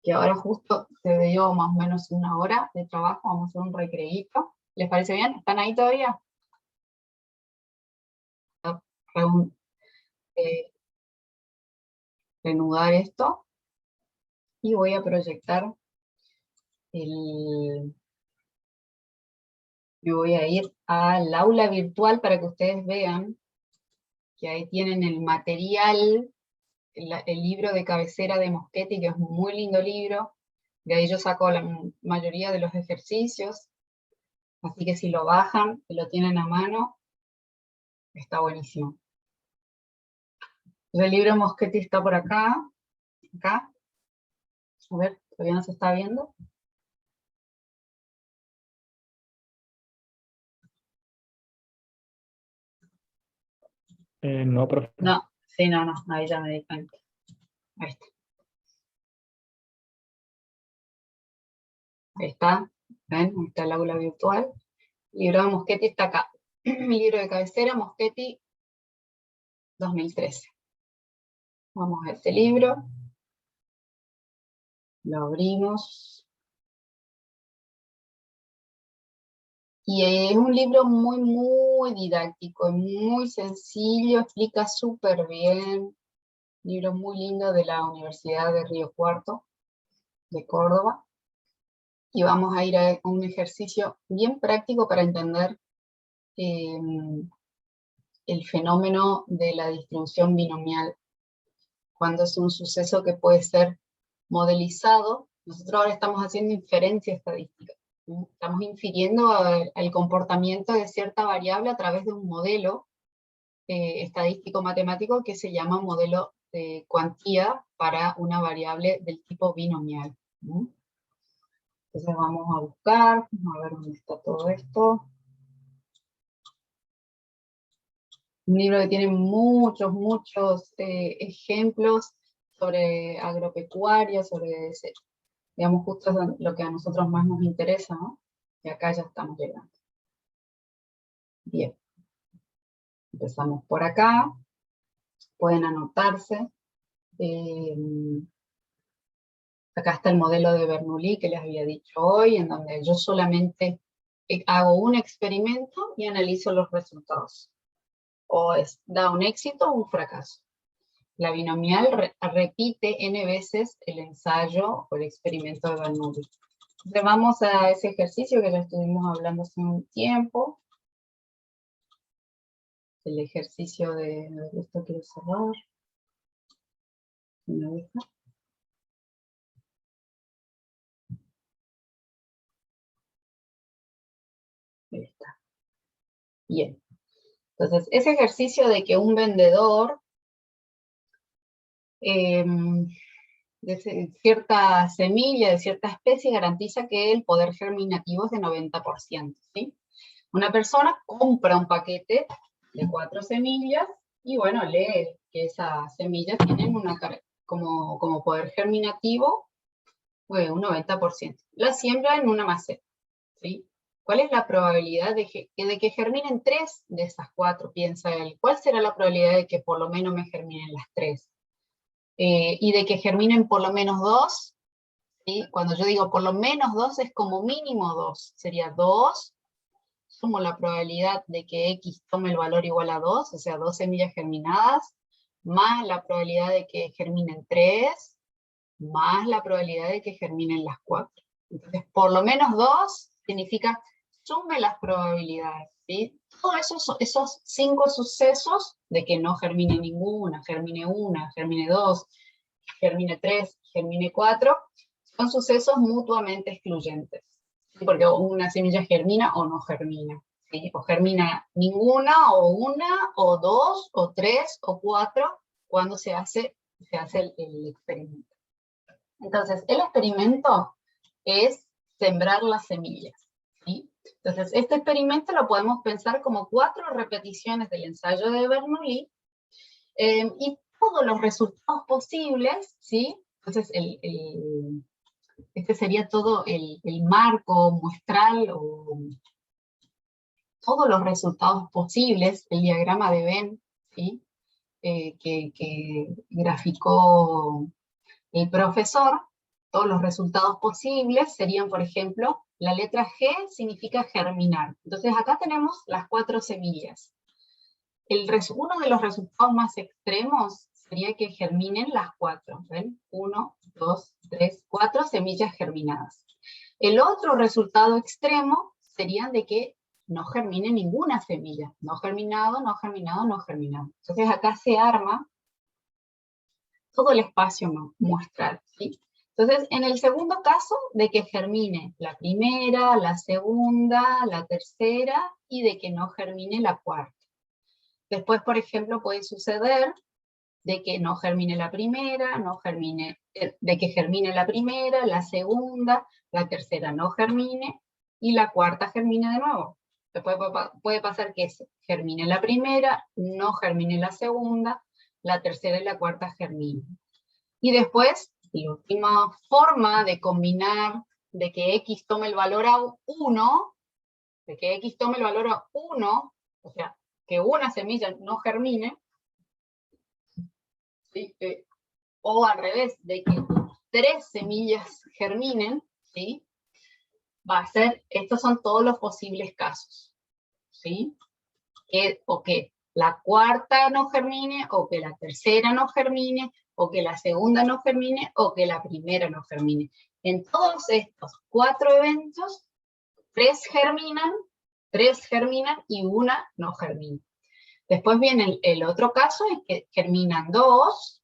S1: que ahora justo se dio más o menos 1 hora de trabajo, vamos a hacer un recreíto. ¿Les parece bien? ¿Están ahí todavía? Reanudar esto, y voy a proyectar me voy a ir al aula virtual para que ustedes vean que ahí tienen el material, el libro de cabecera de Moschetti, que es un muy lindo libro. De ahí yo saco la mayoría de los ejercicios, así que si lo bajan y lo tienen a mano, está buenísimo. El libro de Moschetti está por acá, acá. A ver, todavía no se está viendo.
S3: No, profe.
S1: No, sí, no, ahí ya me di cuenta. Ahí está. Ahí está, ¿ven? Ahí está el aula virtual. El libro de Moschetti está acá. Mi libro de cabecera, Moschetti 2013. Vamos a este libro. Lo abrimos. Y es un libro muy, muy didáctico, muy sencillo, explica súper bien. Libro muy lindo de la Universidad de Río Cuarto, de Córdoba. Y vamos a ir a un ejercicio bien práctico para entender el fenómeno de la distribución binomial, cuando es un suceso que puede ser modelizado. Nosotros ahora estamos haciendo inferencia estadística. Estamos infiriendo el comportamiento de cierta variable a través de un modelo estadístico-matemático que se llama modelo de cuantía para una variable del tipo binomial. Entonces vamos a buscar, vamos a ver dónde está todo esto. Un libro que tiene muchos ejemplos sobre agropecuaria, sobre, digamos, justo lo que a nosotros más nos interesa, ¿no? Y acá ya estamos llegando. Bien. Empezamos por acá. Pueden anotarse. Acá está el modelo de Bernoulli que les había dicho hoy, en donde yo solamente hago un experimento y analizo los resultados. O da un éxito o un fracaso. La binomial repite n veces el ensayo o el experimento de Bernoulli. Entonces vamos a ese ejercicio que ya estuvimos hablando hace un tiempo. El ejercicio de... Esto quiero cerrar. ¿Me deja? Ahí está. Bien. Entonces, ese ejercicio de que un vendedor de cierta semilla, de cierta especie, garantiza que el poder germinativo es de 90%, ¿sí? Una persona compra un paquete de 4 semillas y, bueno, lee que esas semillas tienen como poder germinativo un 90%. La siembra en una maceta, ¿sí? ¿Cuál es la probabilidad de que germinen 3 de esas 4? Piensa él. ¿Cuál será la probabilidad de que por lo menos me germinen las 3? Y de que germinen por lo menos 2, ¿sí? Cuando yo digo por lo menos 2 es como mínimo 2, sería 2, sumo la probabilidad de que X tome el valor igual a 2, o sea 2 semillas germinadas, más la probabilidad de que germinen 3, más la probabilidad de que germinen las 4. Entonces, por lo menos 2 significa sume las probabilidades, ¿sí? Todos esos 5 sucesos de que no germine ninguna, germine 1, germine 2, germine 3, germine 4, son sucesos mutuamente excluyentes, ¿sí? Porque una semilla germina o no germina, ¿sí? O germina ninguna, o una, o 2, o 3, o 4, cuando se hace el experimento. Entonces, el experimento es sembrar las semillas, ¿sí? Entonces, este experimento lo podemos pensar como 4 repeticiones del ensayo de Bernoulli, y todos los resultados posibles, ¿sí? Entonces, este sería todo el marco muestral, o todos los resultados posibles, el diagrama de Venn, ¿sí? Que graficó el profesor. todos los resultados posibles serían, por ejemplo, la letra G significa germinar. Entonces acá tenemos las 4 semillas. Uno de los resultados más extremos sería que germinen las 4. ¿Ven? 1, 2, 3, 4 semillas germinadas. El otro resultado extremo sería de que no germine ninguna semilla. No germinado, no germinado, no germinado. Entonces acá se arma todo el espacio muestral, ¿sí? Entonces, en el segundo caso, de que germine la primera, la segunda, la tercera, y de que no germine la cuarta. Después, por ejemplo, puede suceder de que no germine la primera, de que germine la primera, la segunda, la tercera no germine, y la cuarta germine de nuevo. Después puede pasar que germine la primera, no germine la segunda, la tercera y la cuarta germinen. Y después, la última forma de combinar, de que X tome el valor a 1, o sea, que una semilla no germine, ¿sí? O al revés, de que 3 semillas germinen, ¿sí? Va a ser, estos son todos los posibles casos, ¿sí? O que la cuarta no germine, o que la tercera no germine, o que la segunda no germine, o que la primera no germine. En todos estos 4 eventos, 3 germinan y una no germina. Después viene el otro caso, es que germinan 2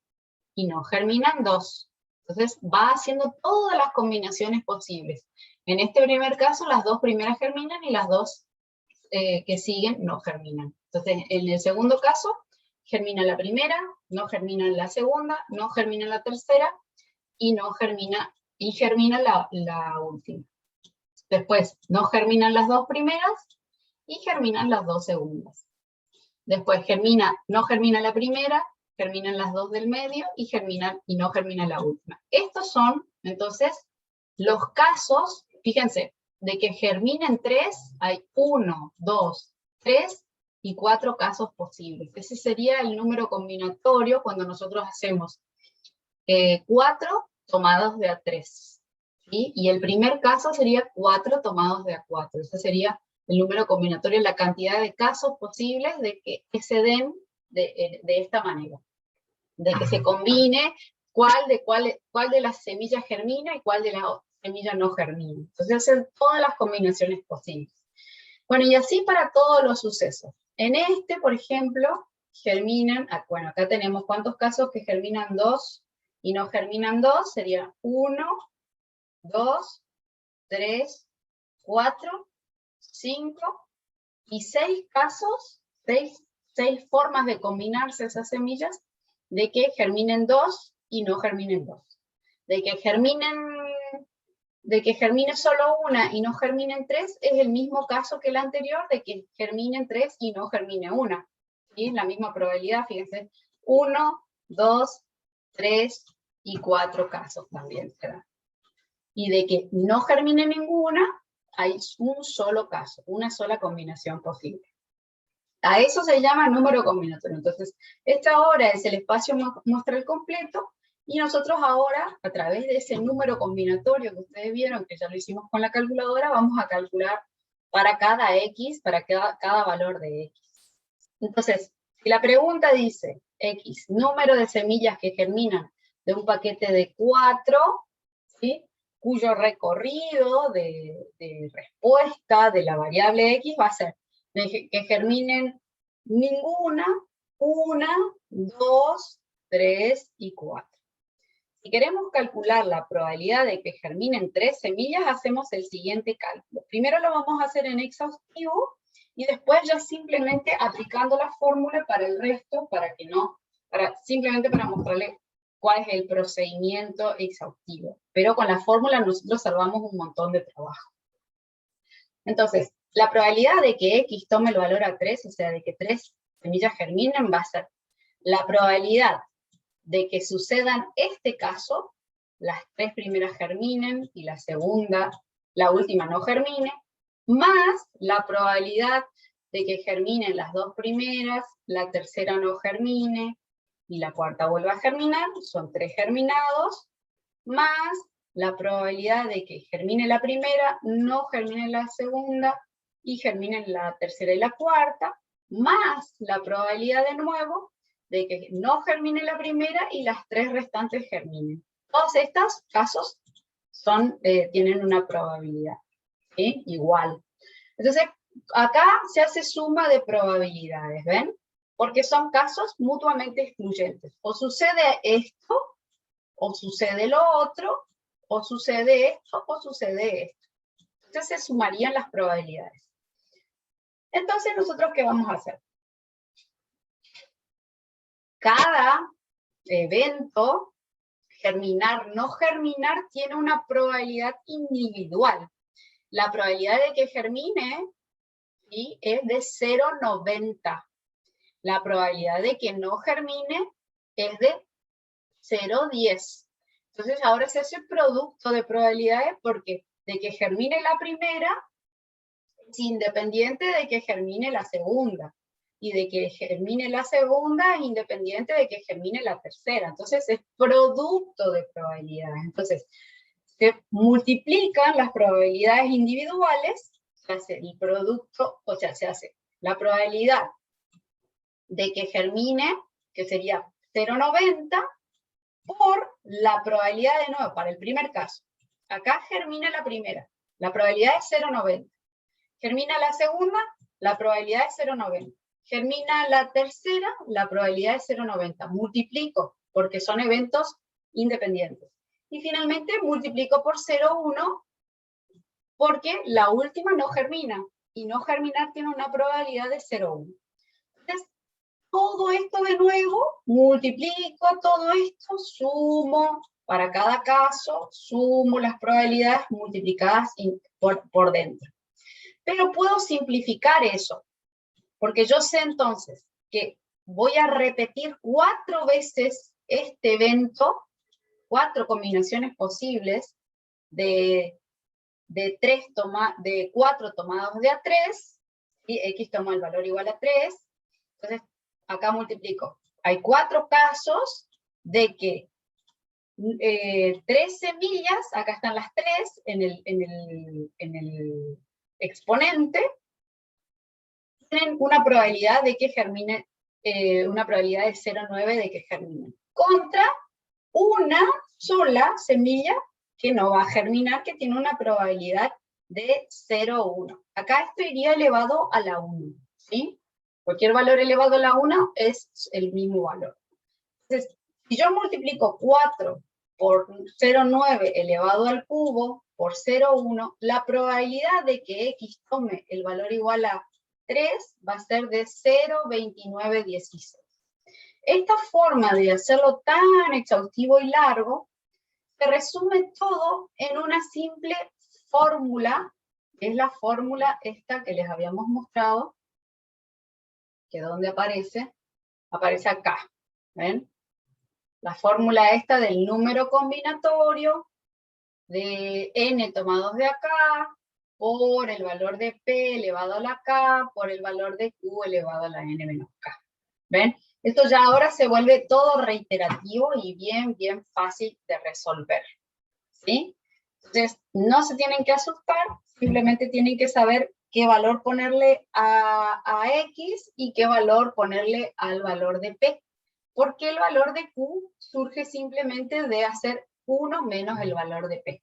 S1: y no germinan 2. Entonces va haciendo todas las combinaciones posibles. En este primer caso, las 2 primeras germinan y las 2 que siguen no germinan. Entonces, en el segundo caso, germina la primera, no germina la segunda, no germina la tercera, y germina la última. Después, no germinan las 2 primeras, y germinan las 2 segundas. Después no germina la primera, germinan las 2 del medio, y no germina la última. Estos son, entonces, los casos, fíjense, de que germinen 3, hay 1, 2, 3 y 4 casos posibles. Ese sería el número combinatorio cuando nosotros hacemos 4 tomados de A3. ¿Sí? Y el primer caso sería 4 tomados de A4. Ese sería el número combinatorio, la cantidad de casos posibles de que se den de esta manera. De que se combine cuál de las semillas germina y cuál de las semilla no germina. Entonces hacen todas las combinaciones posibles. Bueno, y así para todos los sucesos. En este, por ejemplo, germinan, bueno, acá tenemos cuántos casos que germinan 2 y no germinan 2, sería 1, 2, 3, 4, 5 y 6 casos, 6 formas de combinarse esas semillas, de que germinen 2 y no germinen 2. De que germine solo una y no germinen 3, es el mismo caso que el anterior, de que germinen 3 y no germine una. ¿Sí? La misma probabilidad, fíjense, 1, 2, 3 y 4 casos también se dan. Y de que no germine ninguna, hay un solo caso, una sola combinación posible. A eso se llama número combinatorio. Entonces, esta ahora es el espacio muestral completo, y nosotros ahora, a través de ese número combinatorio que ustedes vieron, que ya lo hicimos con la calculadora, vamos a calcular para cada X, para cada valor de X. Entonces, si la pregunta dice, X, número de semillas que germinan de un paquete de 4, ¿sí? Cuyo recorrido de respuesta de la variable X va a ser que germinen ninguna, 1, 2, 3 y 4. Si queremos calcular la probabilidad de que germinen 3 semillas, hacemos el siguiente cálculo. Primero lo vamos a hacer en exhaustivo, y después ya simplemente aplicando la fórmula para el resto, simplemente para mostrarles cuál es el procedimiento exhaustivo. Pero con la fórmula nosotros salvamos un montón de trabajo. Entonces, la probabilidad de que X tome el valor a 3, o sea, de que 3 semillas germinen, va a ser la probabilidad de que sucedan este caso, las 3 primeras germinen y la última no germine, más la probabilidad de que germinen las 2 primeras, la tercera no germine, y la cuarta vuelva a germinar, son 3 germinados, más la probabilidad de que germine la primera, no germine la segunda, y germine la tercera y la cuarta, más la probabilidad de nuevo de que no germine la primera y las 3 restantes germinen. Todos estos casos tienen una probabilidad, ¿sí? Igual. Entonces, acá se hace suma de probabilidades, ¿ven? Porque son casos mutuamente excluyentes. O sucede esto, o sucede lo otro, o sucede esto, o sucede esto. Entonces se sumarían las probabilidades. Entonces, ¿nosotros qué vamos a hacer? Cada evento, germinar, no germinar, tiene una probabilidad individual. La probabilidad de que germine, ¿sí?, es de 0,90. La probabilidad de que no germine es de 0,10. Entonces ahora se hace producto de probabilidades porque de que germine la primera es independiente de que germine la segunda. Y de que germine la segunda es independiente de que germine la tercera. Entonces es producto de probabilidades. Entonces se multiplican las probabilidades individuales, se hace el producto, o sea, se hace la probabilidad de que germine, que sería 0,90, por la probabilidad de nuevo, para el primer caso. Acá germina la primera, la probabilidad es 0,90. Germina la segunda, la probabilidad es 0,90. Germina la tercera, la probabilidad es 0,90. Multiplico, porque son eventos independientes. Y finalmente multiplico por 0,1, porque la última no germina. Y no germinar tiene una probabilidad de 0,1. Entonces, todo esto de nuevo, multiplico todo esto, sumo para cada caso, sumo las probabilidades multiplicadas por dentro. Pero puedo simplificar eso, porque yo sé entonces que voy a repetir 4 veces este evento, 4 combinaciones posibles de 4 tomados de A3, y X toma el valor igual a 3, entonces acá multiplico. Hay 4 casos de que 3 semillas, acá están las 3 en el exponente, tienen una probabilidad de que germine, una probabilidad de 0,9 de que germine, contra una sola semilla que no va a germinar, que tiene una probabilidad de 0,1. Acá esto iría elevado a la 1, ¿sí? Cualquier valor elevado a la 1 es el mismo valor. Entonces, si yo multiplico 4 por 0,9 elevado al cubo por 0,1, la probabilidad de que X tome el valor igual a 3 va a ser de 0,2916. Esta forma de hacerlo tan exhaustivo y largo se resume todo en una simple fórmula, que es la fórmula esta que les habíamos mostrado, que donde aparece, aparece acá, ¿ven? La fórmula esta del número combinatorio de n tomados de acá, por el valor de p elevado a la k, por el valor de q elevado a la n menos k. ¿Ven? Esto ya ahora se vuelve todo reiterativo y bien fácil de resolver. ¿Sí? Entonces, no se tienen que asustar, simplemente tienen que saber qué valor ponerle a X y qué valor ponerle al valor de P. Porque el valor de Q surge simplemente de hacer 1 menos el valor de P.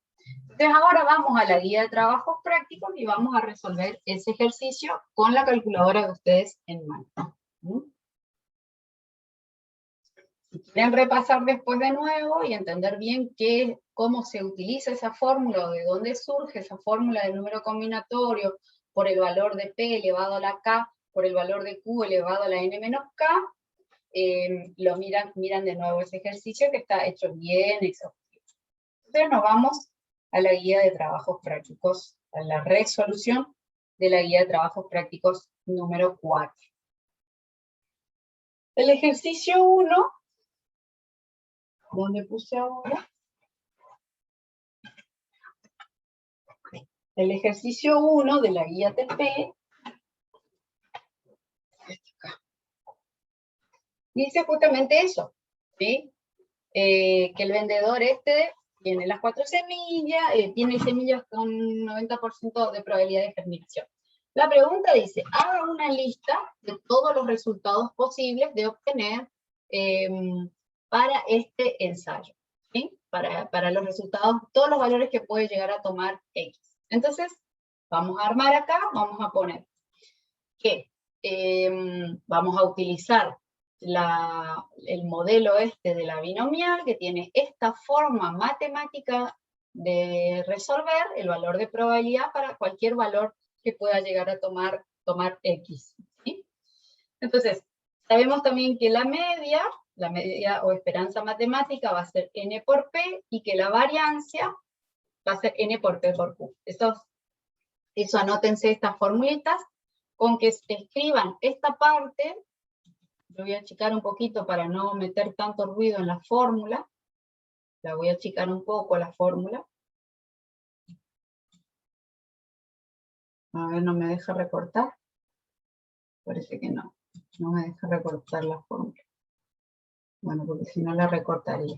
S1: Entonces ahora vamos a la guía de trabajos prácticos y vamos a resolver ese ejercicio con la calculadora de ustedes en mano. Si quieren repasar después de nuevo y entender bien cómo se utiliza esa fórmula o de dónde surge esa fórmula del número combinatorio por el valor de P elevado a la K por el valor de Q elevado a la N menos K, lo miran de nuevo ese ejercicio que está hecho bien exhaustivo. Entonces nos vamos a la guía de trabajos prácticos, a la resolución de la guía de trabajos prácticos número 4. El ejercicio 1, ¿dónde puse ahora? El ejercicio 1 de la guía TP dice justamente eso, ¿sí? Que el vendedor tiene las 4 semillas, tiene semillas con 90% de probabilidad de germinación. La pregunta dice, haga una lista de todos los resultados posibles de obtener para este ensayo, ¿sí? Para los resultados, todos los valores que puede llegar a tomar X. Entonces, vamos a armar acá, vamos a poner que vamos a utilizar el modelo este de la binomial, que tiene esta forma matemática de resolver el valor de probabilidad para cualquier valor que pueda llegar a tomar X, ¿sí? Entonces, sabemos también que la media o esperanza matemática va a ser n por p, y que la variancia va a ser n por p por q. Eso anótense estas formulitas, con que escriban esta parte. Lo voy a achicar un poquito para no meter tanto ruido en la fórmula. La voy a achicar un poco la fórmula. A ver, no me deja recortar. Parece que no. No me deja recortar la fórmula. Bueno, porque si no la recortaría.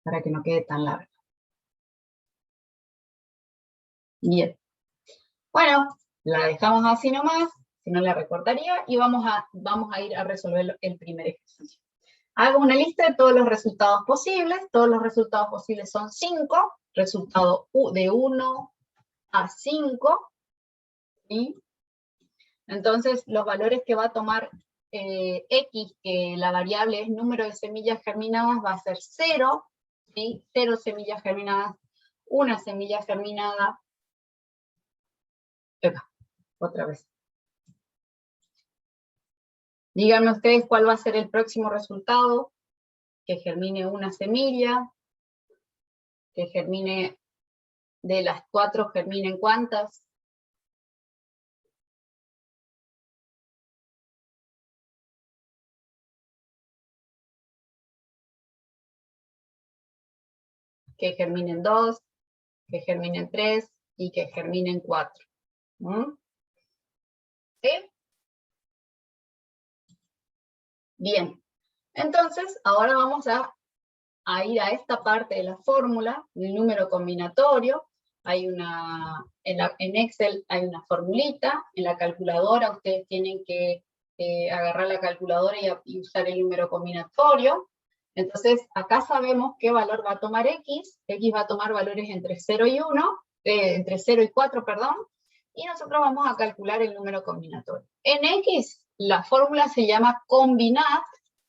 S1: Para que no quede tan larga. Bien. Bueno, la dejamos así nomás. Si no la recortaría. Y vamos a ir a resolver el primer ejercicio. Hago una lista de todos los resultados posibles. Todos los resultados posibles son 5. Resultado de 1 a 5. ¿Sí? Entonces, los valores que va a tomar X, que la variable es número de semillas germinadas, va a ser 0, ¿sí? 0 semillas germinadas, 1 semilla germinada. Otra vez. Díganme ustedes cuál va a ser el próximo resultado. Que germine una semilla. Que germine, de las 4, germinen ¿cuántas? Que germinen 2, que germinen 3 y que germinen 4. ¿Sí? Bien. Entonces, ahora vamos a ir a esta parte de la fórmula, del número combinatorio. Hay en Excel hay una formulita, en la calculadora ustedes tienen que agarrar la calculadora y usar el número combinatorio. Entonces, acá sabemos qué valor va a tomar X. X va a tomar valores entre 0 y 1, entre 0 y 4, perdón, y nosotros vamos a calcular el número combinatorio. En X, la fórmula se llama combinat,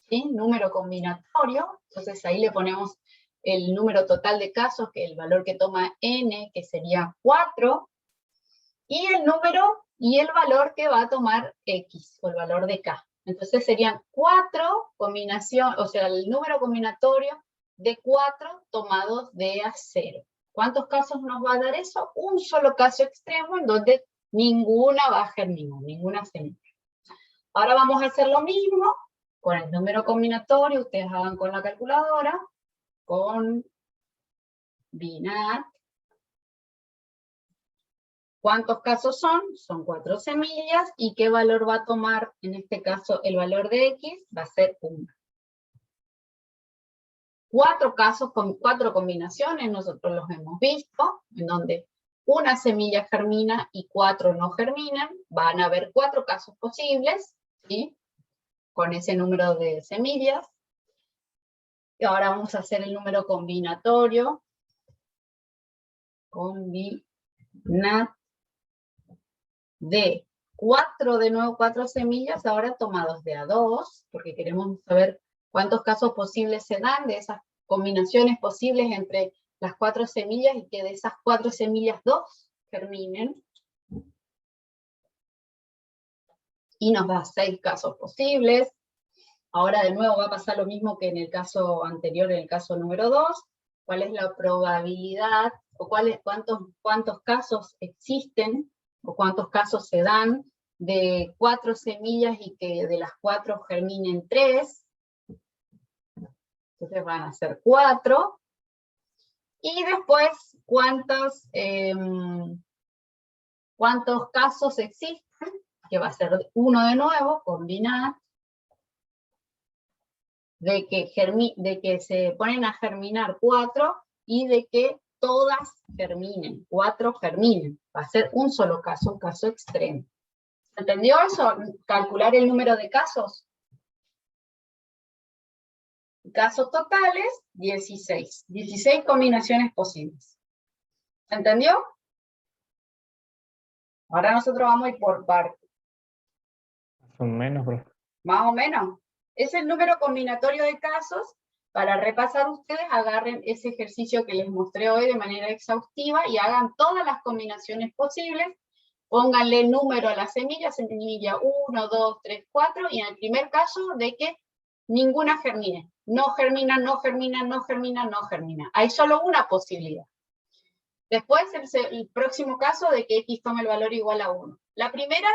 S1: ¿sí? Número combinatorio. Entonces ahí le ponemos el número total de casos, que es el valor que toma n, que sería 4, y el número y el valor que va a tomar x, o el valor de k. Entonces serían 4 combinaciones, o sea, el número combinatorio de 4 tomados de a 0. ¿Cuántos casos nos va a dar eso? Un solo caso extremo en donde ninguna va a germinar, ninguna semilla. Ahora vamos a hacer lo mismo con el número combinatorio. Ustedes hagan con la calculadora, combinat. ¿Cuántos casos son? Son 4 semillas. ¿Y qué valor va a tomar, en este caso, el valor de X? Va a ser 1. 4 casos con 4 combinaciones, nosotros los hemos visto, en donde una semilla germina y 4 no germinan. Van a haber 4 casos posibles, ¿sí? Con ese número de semillas. Y ahora vamos a hacer el número combinatorio. Combinat de 4, de nuevo 4 semillas, ahora tomados de a 2, porque queremos saber cuántos casos posibles se dan de esas combinaciones posibles entre las 4 semillas, y que de esas 4 semillas 2 germinen. Y nos da 6 casos posibles. Ahora de nuevo va a pasar lo mismo que en el caso anterior, en el caso número 2. ¿Cuál es la probabilidad, o cuántos casos existen, o cuántos casos se dan de 4 semillas y que de las 4 germinen 3? Entonces van a ser 4. Y después, ¿cuántos casos existen? Que va a ser 1 de nuevo, combinar de que se ponen a germinar 4 y de que todas germinen, 4 germinen. Va a ser un solo caso, un caso extremo. ¿Entendió eso? Calcular el número de casos. Casos totales, 16. 16 combinaciones posibles. ¿Entendió? Ahora nosotros vamos a ir por partes.
S3: Más o menos, bro.
S1: Más o menos. Es el número combinatorio de casos. Para repasar ustedes, agarren ese ejercicio que les mostré hoy de manera exhaustiva y hagan todas las combinaciones posibles. Pónganle número a las semillas, semilla 1, 2, 3, 4, y en el primer caso de que ninguna germine. No germina, no germina, no germina, no germina. Hay solo una posibilidad. Después, el próximo caso de que X tome el valor igual a 1. La primera,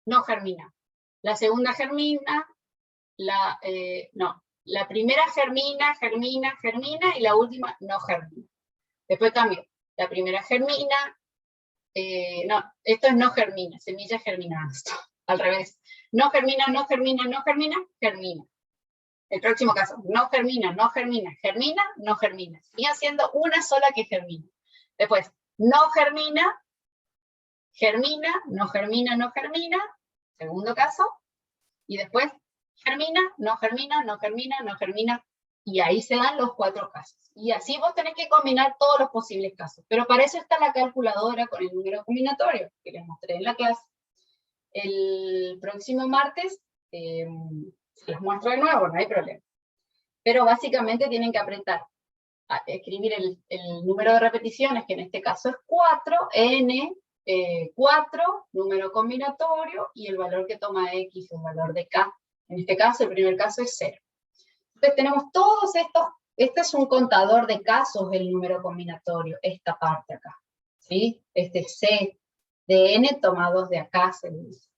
S1: no germina. La segunda germina, la primera germina, y la última no germina. Después cambio. La primera germina, no, esto es no germina, semillas germinadas. Al revés. No germina, no germina, no germina, germina. El próximo caso, no germina, no germina, germina, no germina. Sigue siendo una sola que germina. Después, no germina, germina, no germina, no germina. Segundo caso. Y después, germina, no germina, no germina, no germina. Y ahí se dan los 4 casos. Y así vos tenés que combinar todos los posibles casos. Pero para eso está la calculadora con el número combinatorio, que les mostré en la clase. El próximo martes se las muestro de nuevo, no hay problema. Pero básicamente tienen que apretar a escribir el número de repeticiones, que en este caso es 4, n, 4, número combinatorio, y el valor que toma x, el valor de k. En este caso, el primer caso es 0. Entonces tenemos todos estos, este es un contador de casos del número combinatorio, esta parte acá, ¿sí? Este C de n tomados de acá, se dice.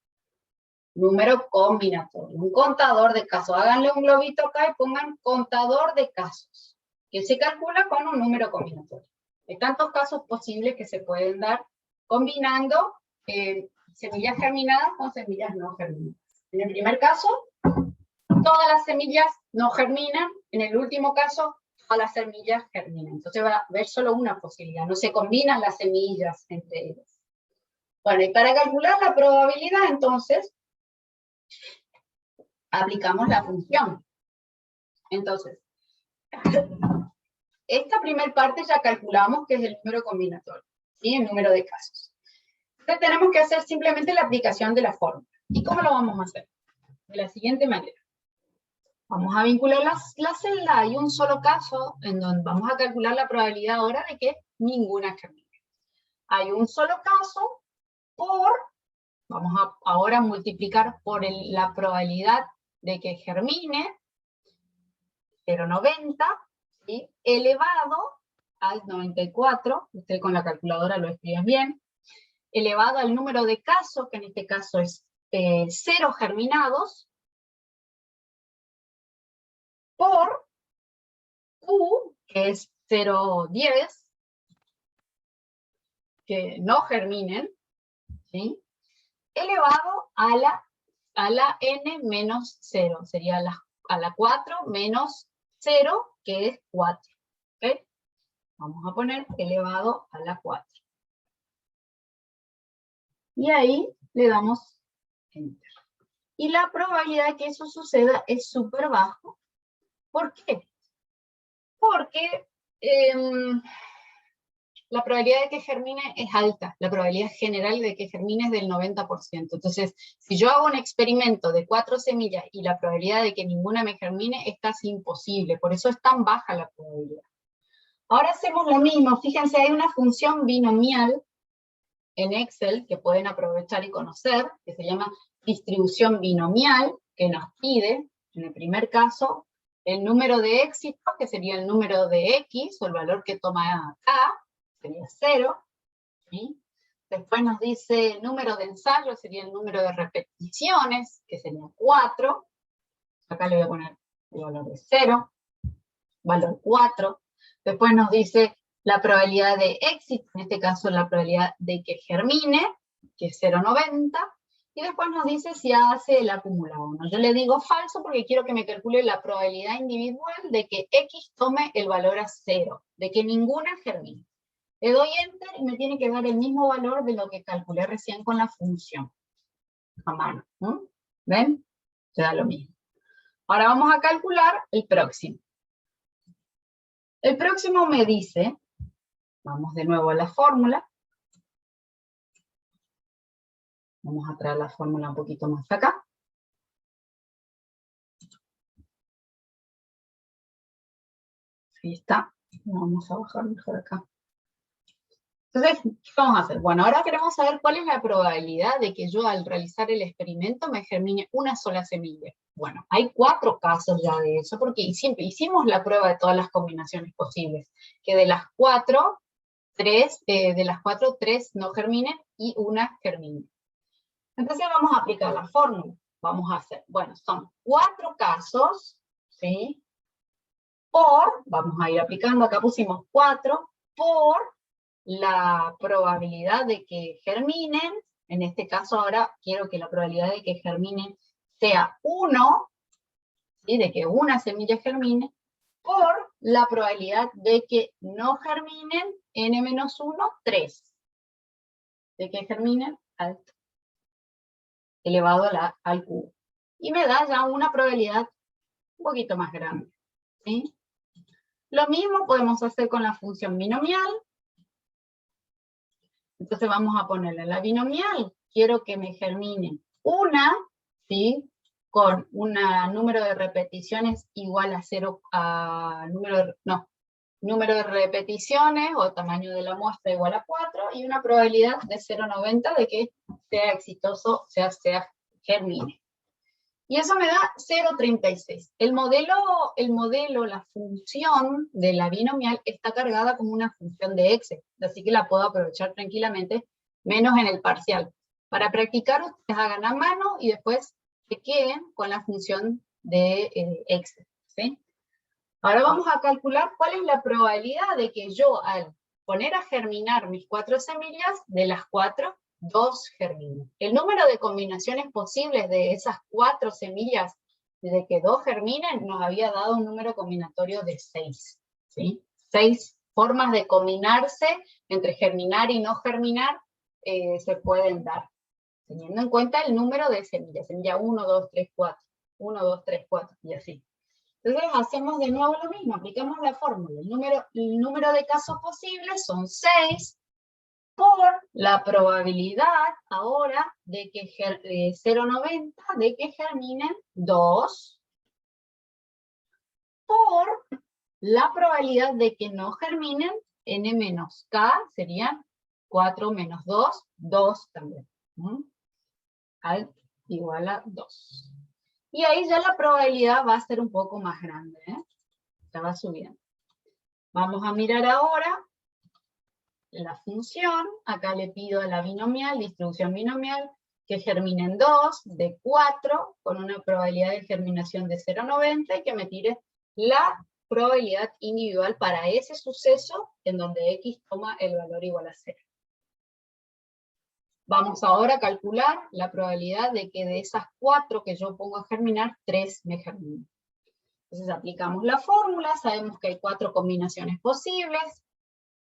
S1: Número combinatorio, un contador de casos. Háganle un globito acá y pongan contador de casos, que se calcula con un número combinatorio. Hay tantos casos posibles que se pueden dar combinando semillas germinadas con semillas no germinadas. En el primer caso, todas las semillas no germinan. En el último caso, todas las semillas germinan. Entonces va a haber solo una posibilidad, no se combinan las semillas entre ellas. Bueno, y para calcular la probabilidad, entonces, aplicamos la función. Entonces, esta primera parte ya calculamos que es el número combinatorio, ¿sí? El número de casos. Entonces tenemos que hacer simplemente la aplicación de la fórmula. ¿Y cómo lo vamos a hacer? De la siguiente manera. Vamos a vincular la celda. Hay un solo caso en donde vamos a calcular la probabilidad ahora de que ninguna germine. Hay un solo caso vamos a ahora multiplicar por la probabilidad de que germine, 0,90, ¿sí? Elevado al 94, usted con la calculadora lo escriben bien, elevado al número de casos, que en este caso es 0 germinados, por Q, que es 0,10, que no germinen, ¿sí? Elevado a la n menos 0, sería a la 4 menos 0, que es 4. ¿Okay? Vamos a poner elevado a la 4. Y ahí le damos Enter. Y la probabilidad de que eso suceda es súper bajo. ¿Por qué? Porque la probabilidad de que germine es alta. La probabilidad general de que germine es del 90%. Entonces, si yo hago un experimento de 4 semillas y la probabilidad de que ninguna me germine es casi imposible. Por eso es tan baja la probabilidad. Ahora hacemos lo mismo. Fíjense, hay una función binomial en Excel que pueden aprovechar y conocer, que se llama distribución binomial, que nos pide, en el primer caso, el número de éxito, que sería el número de X, o el valor que toma acá, sería 0, ¿sí? Después nos dice el número de ensayo, sería el número de repeticiones, que sería 4. Acá le voy a poner el valor de 0, valor 4. Después nos dice la probabilidad de éxito, en este caso la probabilidad de que germine, que es 0,90. Y después nos dice si hace el acumulado o no. Yo le digo falso porque quiero que me calcule la probabilidad individual de que X tome el valor a 0, de que ninguna germine. Le doy Enter y me tiene que dar el mismo valor de lo que calculé recién con la función a mano. ¿Ven? Se da lo mismo. Ahora vamos a calcular el próximo. El próximo me dice, vamos de nuevo a la fórmula. Vamos a traer la fórmula un poquito más acá. Ahí está. Vamos a bajar mejor acá. Entonces, ¿qué vamos a hacer? Bueno, ahora queremos saber cuál es la probabilidad de que yo al realizar el experimento me germine una sola semilla. Bueno, hay 4 casos ya de eso, porque siempre hicimos la prueba de todas las combinaciones posibles, que de las 4, 3 no germinen y una germine. Entonces vamos a aplicar la fórmula. Vamos a hacer, bueno, son 4 casos, ¿sí? Vamos a ir aplicando, acá pusimos 4, por la probabilidad de que germinen, en este caso ahora quiero que la probabilidad de que germinen sea 1, ¿sí? De que una semilla germine, por la probabilidad de que no germinen, n-1, 3. De que germinen elevado al cubo. Y me da ya una probabilidad un poquito más grande, ¿sí? Lo mismo podemos hacer con la función binomial. Entonces vamos a ponerle la binomial. Quiero que me germine una, ¿sí? Con un número de repeticiones igual a 0, número de repeticiones o tamaño de la muestra igual a 4 y una probabilidad de 0,90 de que sea exitoso, sea germine. Y eso me da 0,36. El modelo, la función de la binomial está cargada como una función de Excel, así que la puedo aprovechar tranquilamente, menos en el parcial. Para practicar, ustedes hagan a mano y después se queden con la función de Excel, ¿sí? Ahora vamos a calcular cuál es la probabilidad de que yo, al poner a germinar mis 4 semillas, de las 4, 2 germinen. El número de combinaciones posibles de esas 4 semillas, de que 2 germinen, nos había dado un número combinatorio de 6. ¿Sí? 6 formas de combinarse entre germinar y no germinar se pueden dar, teniendo en cuenta el número de semillas. Semilla 1, 2, 3, 4. 1, 2, 3, 4, y así. Entonces hacemos de nuevo lo mismo, aplicamos la fórmula. El número de casos posibles son 6, por la probabilidad ahora de que 0,90 de que germinen 2, por la probabilidad de que no germinen n menos k, serían 4 menos 2, 2 también, igual a 2. Y ahí ya la probabilidad va a ser un poco más grande, ya va subiendo. Vamos a mirar ahora la función. Acá le pido a la binomial, distribución binomial, que germinen 2 de 4, con una probabilidad de germinación de 0,90, y que me tire la probabilidad individual para ese suceso en donde X toma el valor igual a 0. Vamos ahora a calcular la probabilidad de que de esas 4 que yo pongo a germinar, 3 me germinen. Entonces aplicamos la fórmula, sabemos que hay 4 combinaciones posibles,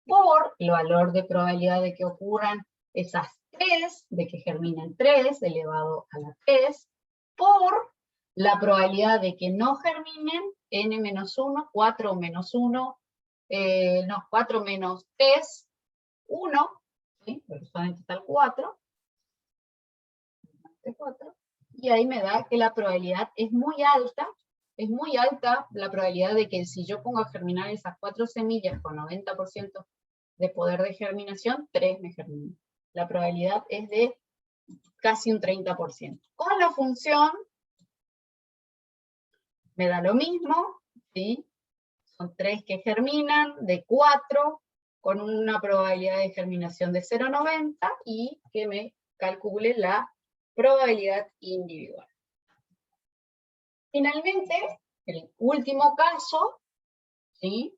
S1: por el valor de probabilidad de que ocurran esas 3, de que germinen 3 elevado a la 3, por la probabilidad de que no germinen n-1, 4 menos 1, 4 menos 3, 1, ¿sí? Porque solamente está el 4, y ahí me da que la probabilidad es muy alta la probabilidad de que si yo pongo a germinar esas 4 semillas con 90% de poder de germinación, 3 me germinan. La probabilidad es de casi un 30%. Con la función me da lo mismo, ¿sí? Son 3 que germinan, de 4, con una probabilidad de germinación de 0,90, y que me calcule la probabilidad individual. Finalmente, el último caso, ¿sí?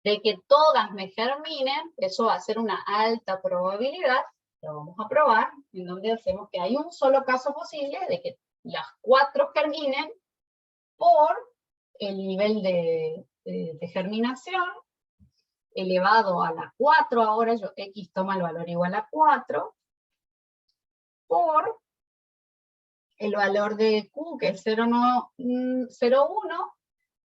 S1: De que todas me germinen, eso va a ser una alta probabilidad, lo vamos a probar, en donde hacemos que hay un solo caso posible de que las 4 germinen por el nivel de germinación elevado a la 4, ahora yo X toma el valor igual a 4, por el valor de Q, que es 0,1,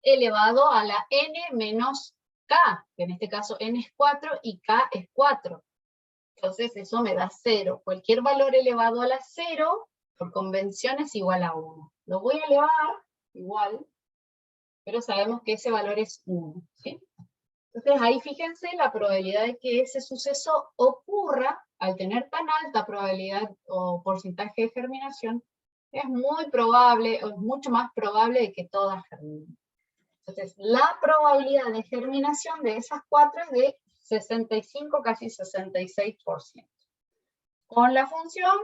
S1: elevado a la N menos K, que en este caso N es 4 y K es 4. Entonces eso me da 0. Cualquier valor elevado a la 0, por convención es igual a 1. Lo voy a elevar igual, pero sabemos que ese valor es 1, ¿sí? Entonces ahí fíjense la probabilidad de que ese suceso ocurra, al tener tan alta probabilidad o porcentaje de germinación, es muy probable, o es mucho más probable de que todas germinen. Entonces la probabilidad de germinación de esas 4 es de 65, casi 66%. Con la función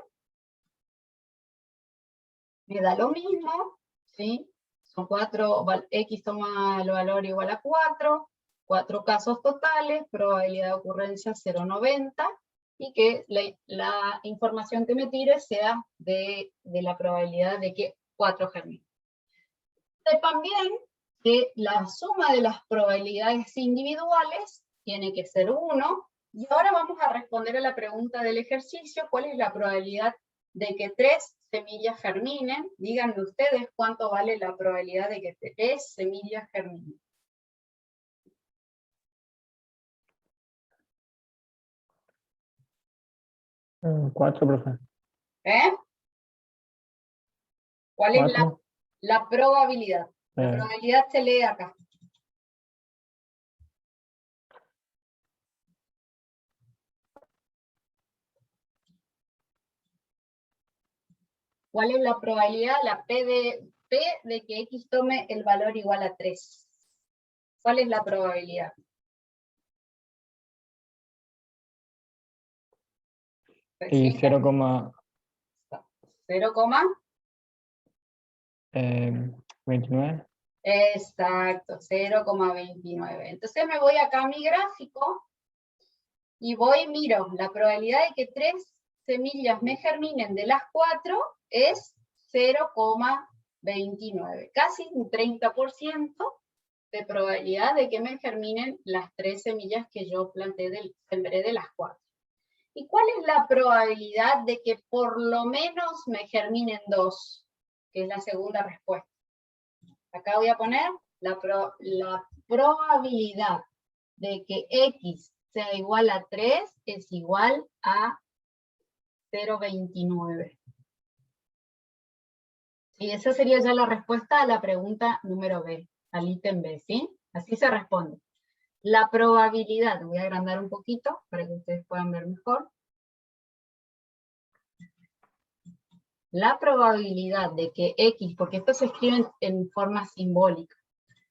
S1: me da lo mismo, ¿sí? Son 4, X toma el valor igual a 4, 4 casos totales, probabilidad de ocurrencia 0,90, y que la información que me tire sea de la probabilidad de que 4 germinen. Sepan bien que la suma de las probabilidades individuales tiene que ser 1, y ahora vamos a responder a la pregunta del ejercicio: ¿cuál es la probabilidad de que 3 semillas germinen? Díganme ustedes cuánto vale la probabilidad de que 3 semillas germinen.
S3: 4, profe.
S1: ¿Cuál es
S3: 4.
S1: la probabilidad? La probabilidad se lee acá. ¿Cuál es la probabilidad? La P de que X tome el valor igual a 3. ¿Cuál es la probabilidad?
S3: Y 0, 29.
S1: Exacto, 0,29. Entonces me voy acá a mi gráfico y miro, la probabilidad de que 3 semillas me germinen de las 4 es 0,29. Casi un 30% de probabilidad de que me germinen las 3 semillas que yo sembré de las 4. ¿Y cuál es la probabilidad de que por lo menos me germinen 2? Que es la segunda respuesta. Acá voy a poner la probabilidad de que X sea igual a 3 es igual a 0,29. Y esa sería ya la respuesta a la pregunta número B, al ítem B, ¿sí? Así se responde. La probabilidad, voy a agrandar un poquito para que ustedes puedan ver mejor. La probabilidad de que X, porque esto se escribe en forma simbólica,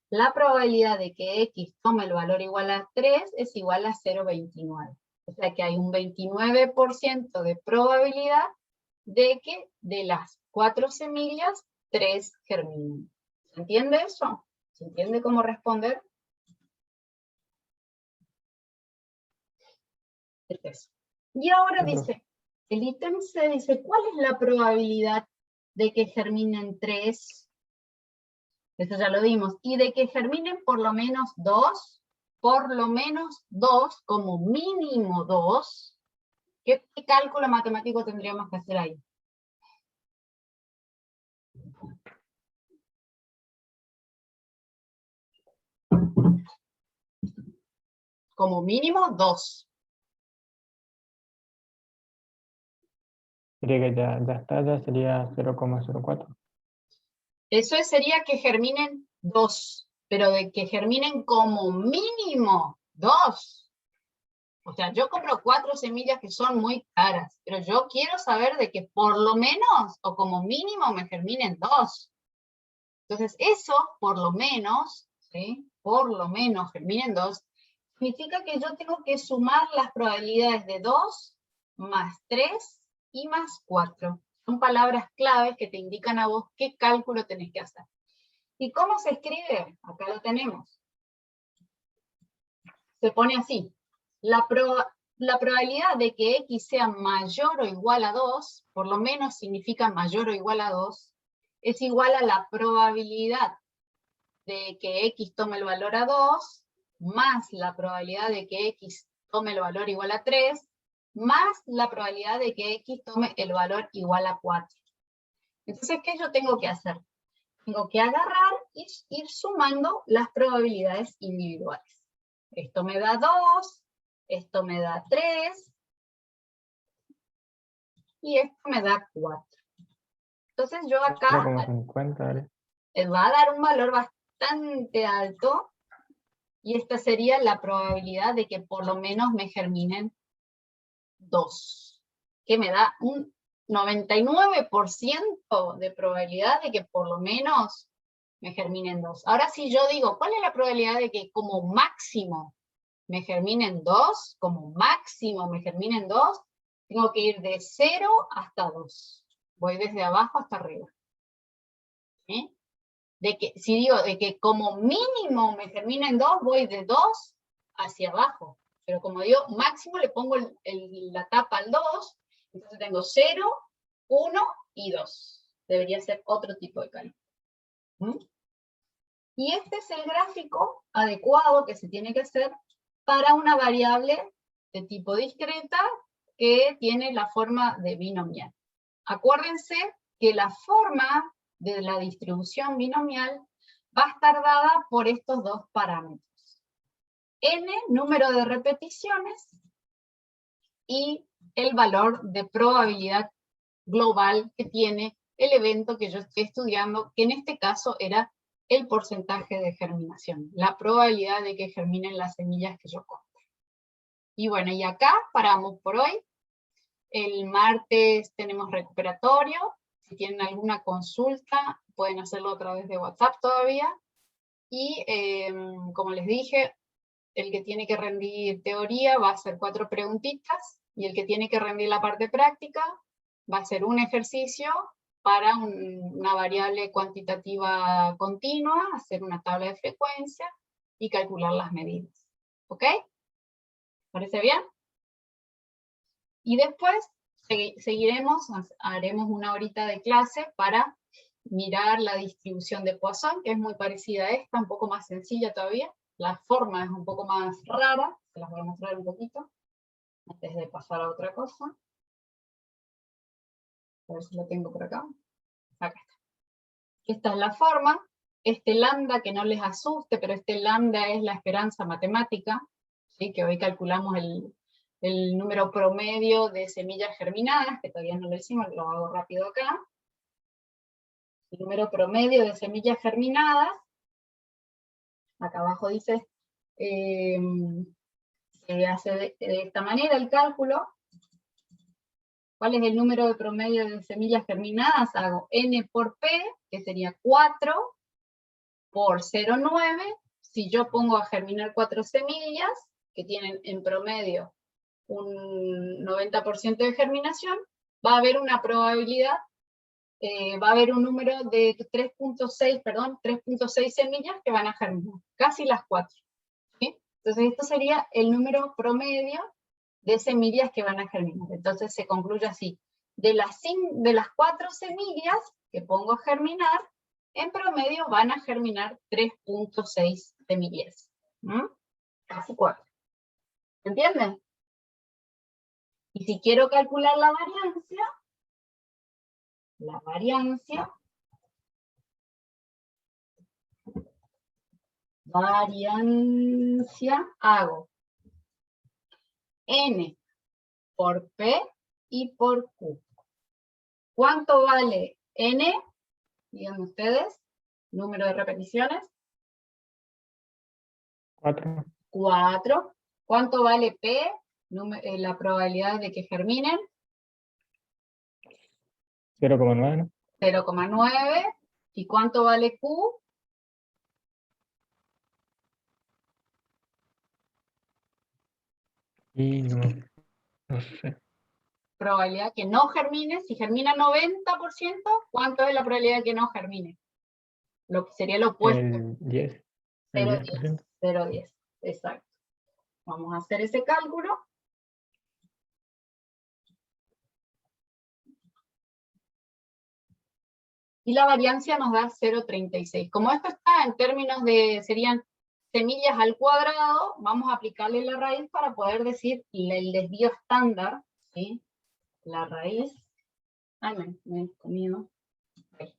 S1: la probabilidad de que X tome el valor igual a 3 es igual a 0,29. O sea que hay un 29% de probabilidad de que de las 4 semillas, 3 germinen. ¿Se entiende eso? ¿Se entiende cómo responder? Eso. Y ahora dice, el ítem C dice, ¿cuál es la probabilidad de que germinen 3? Eso ya lo vimos. Y de que germinen por lo menos 2, como mínimo 2. ¿Qué cálculo matemático tendríamos que hacer ahí? Como mínimo 2.
S3: Sería que ya está, ya sería 0,04.
S1: Eso sería que germinen 2, pero de que germinen como mínimo 2. O sea, yo compro 4 semillas que son muy caras, pero yo quiero saber de que por lo menos, o como mínimo, me germinen 2. Entonces, eso, por lo menos, ¿sí? Por lo menos germinen 2, significa que yo tengo que sumar las probabilidades de 2, más 3 y más 4. Son palabras claves que te indican a vos qué cálculo tenés que hacer. ¿Y cómo se escribe? Acá lo tenemos. Se pone así. la probabilidad de que X sea mayor o igual a 2, por lo menos significa mayor o igual a 2, es igual a la probabilidad de que X tome el valor a 2, más la probabilidad de que X tome el valor igual a 3, más la probabilidad de que X tome el valor igual a 4. Entonces, ¿qué yo tengo que hacer? Tengo que agarrar y ir sumando las probabilidades individuales. Esto me da 2, esto me da 3, y esto me da 4. Entonces yo acá
S3: 0,50,
S1: va a dar un valor bastante alto, y esta sería la probabilidad de que por lo menos me germinen 2, que me da un 99% de probabilidad de que por lo menos me germinen 2. Ahora si yo digo, ¿cuál es la probabilidad de que como máximo me germinen 2? Como máximo me germinen 2, tengo que ir de 0 hasta 2. Voy desde abajo hasta arriba. ¿Sí? Si digo de que como mínimo me germinen 2, voy de 2 hacia abajo. Pero como digo, máximo le pongo la tapa al 2, entonces tengo 0, 1 y 2. Debería ser otro tipo de cálculo. Y este es el gráfico adecuado que se tiene que hacer para una variable de tipo discreta que tiene la forma de binomial. Acuérdense que la forma de la distribución binomial va a estar dada por estos dos parámetros. N, número de repeticiones, y el valor de probabilidad global que tiene el evento que yo estoy estudiando, que en este caso era el porcentaje de germinación, la probabilidad de que germinen las semillas que yo compro. Y bueno, y acá paramos por hoy. El martes tenemos recuperatorio. Si tienen alguna consulta, pueden hacerlo a través de WhatsApp todavía. Y como les dije, el que tiene que rendir teoría va a hacer 4 preguntitas, y el que tiene que rendir la parte práctica va a hacer un ejercicio para una variable cuantitativa continua, hacer una tabla de frecuencia y calcular las medidas. ¿Ok? ¿Parece bien? Y después seguiremos, haremos una horita de clase para mirar la distribución de Poisson, que es muy parecida a esta, un poco más sencilla todavía. La forma es un poco más rara, se las voy a mostrar un poquito, antes de pasar a otra cosa. A ver si lo tengo por acá. Acá está. Esta es la forma. Este lambda, que no les asuste, pero este lambda es la esperanza matemática, ¿sí? Que hoy calculamos el número promedio de semillas germinadas, que todavía no lo hicimos, lo hago rápido acá. El número promedio de semillas germinadas, acá abajo dice, se hace de esta manera el cálculo. ¿Cuál es el número de promedio de semillas germinadas? Hago n por p, que sería 4, por 0,9. Si yo pongo a germinar 4 semillas, que tienen en promedio un 90% de germinación, va a haber una probabilidad, va a haber un número de 3.6 semillas que van a germinar, casi las 4. ¿Sí? Entonces esto sería el número promedio de semillas que van a germinar. Entonces se concluye así: de las 4 semillas que pongo a germinar, en promedio van a germinar 3.6 semillas. Casi 4. ¿Entienden? Y si quiero calcular la variancia, hago n por p y por q. ¿Cuánto vale n? Díganme ustedes, número de repeticiones.
S3: 4.
S1: 4. ¿Cuánto vale p? La probabilidad de que germinen.
S3: 0,9.
S1: 0,9. ¿Y cuánto vale q?
S3: Y no sé.
S1: Probabilidad que no germine. Si germina 90%, ¿cuánto es la probabilidad de que no germine? Lo que sería lo opuesto.
S3: El 10. El 10%.
S1: 0,10. Exacto. Vamos a hacer ese cálculo. y la variancia nos da 0,36. Como esto está en términos de, serían semillas al cuadrado, vamos a aplicarle la raíz para poder decir el desvío estándar, ¿sí? La raíz, me he comido. Okay.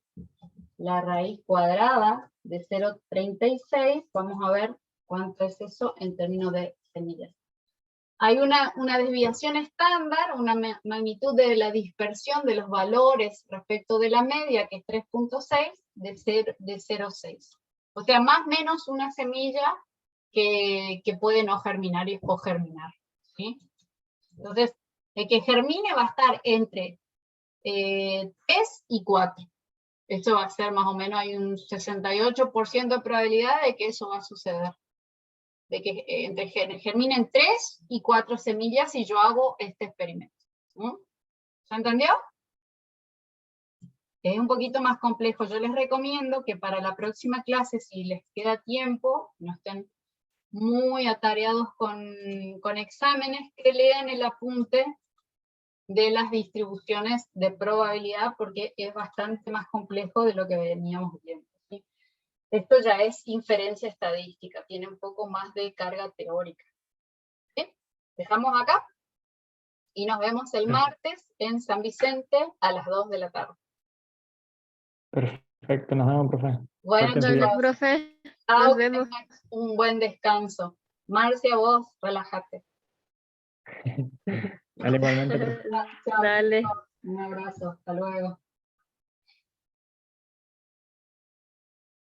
S1: La raíz cuadrada de 0,36, vamos a ver cuánto es eso en términos de semillas. Hay una desviación estándar, una magnitud de la dispersión de los valores respecto de la media, que es 3,6, de 0,6. O sea, más o menos una semilla que puede no germinar o germinar, ¿sí? Entonces, el que germine va a estar entre 3 y 4. Esto va a ser más o menos, hay un 68% de probabilidad de que eso va a suceder. De que germinen 3 y 4 semillas si yo hago este experimento. ¿Se entendió? Es un poquito más complejo. Yo les recomiendo que para la próxima clase, si les queda tiempo, no estén muy atareados con exámenes, que lean el apunte de las distribuciones de probabilidad, porque es bastante más complejo de lo que veníamos viendo. ¿Sí? Esto ya es inferencia estadística, tiene un poco más de carga teórica. ¿Sí? Dejamos acá y nos vemos el martes en San Vicente a las 2 de la tarde.
S3: Perfecto, nos vemos, profe.
S1: Bueno,
S3: Suerte en tu
S1: chicos,
S3: día.
S4: Profe,
S1: chao,
S4: nos
S1: que
S4: vemos.
S1: tengan un buen descanso. Marcia, vos, relájate.
S3: Dale, igualmente, profe.
S1: Chao,
S4: Dale.
S1: un abrazo, hasta luego.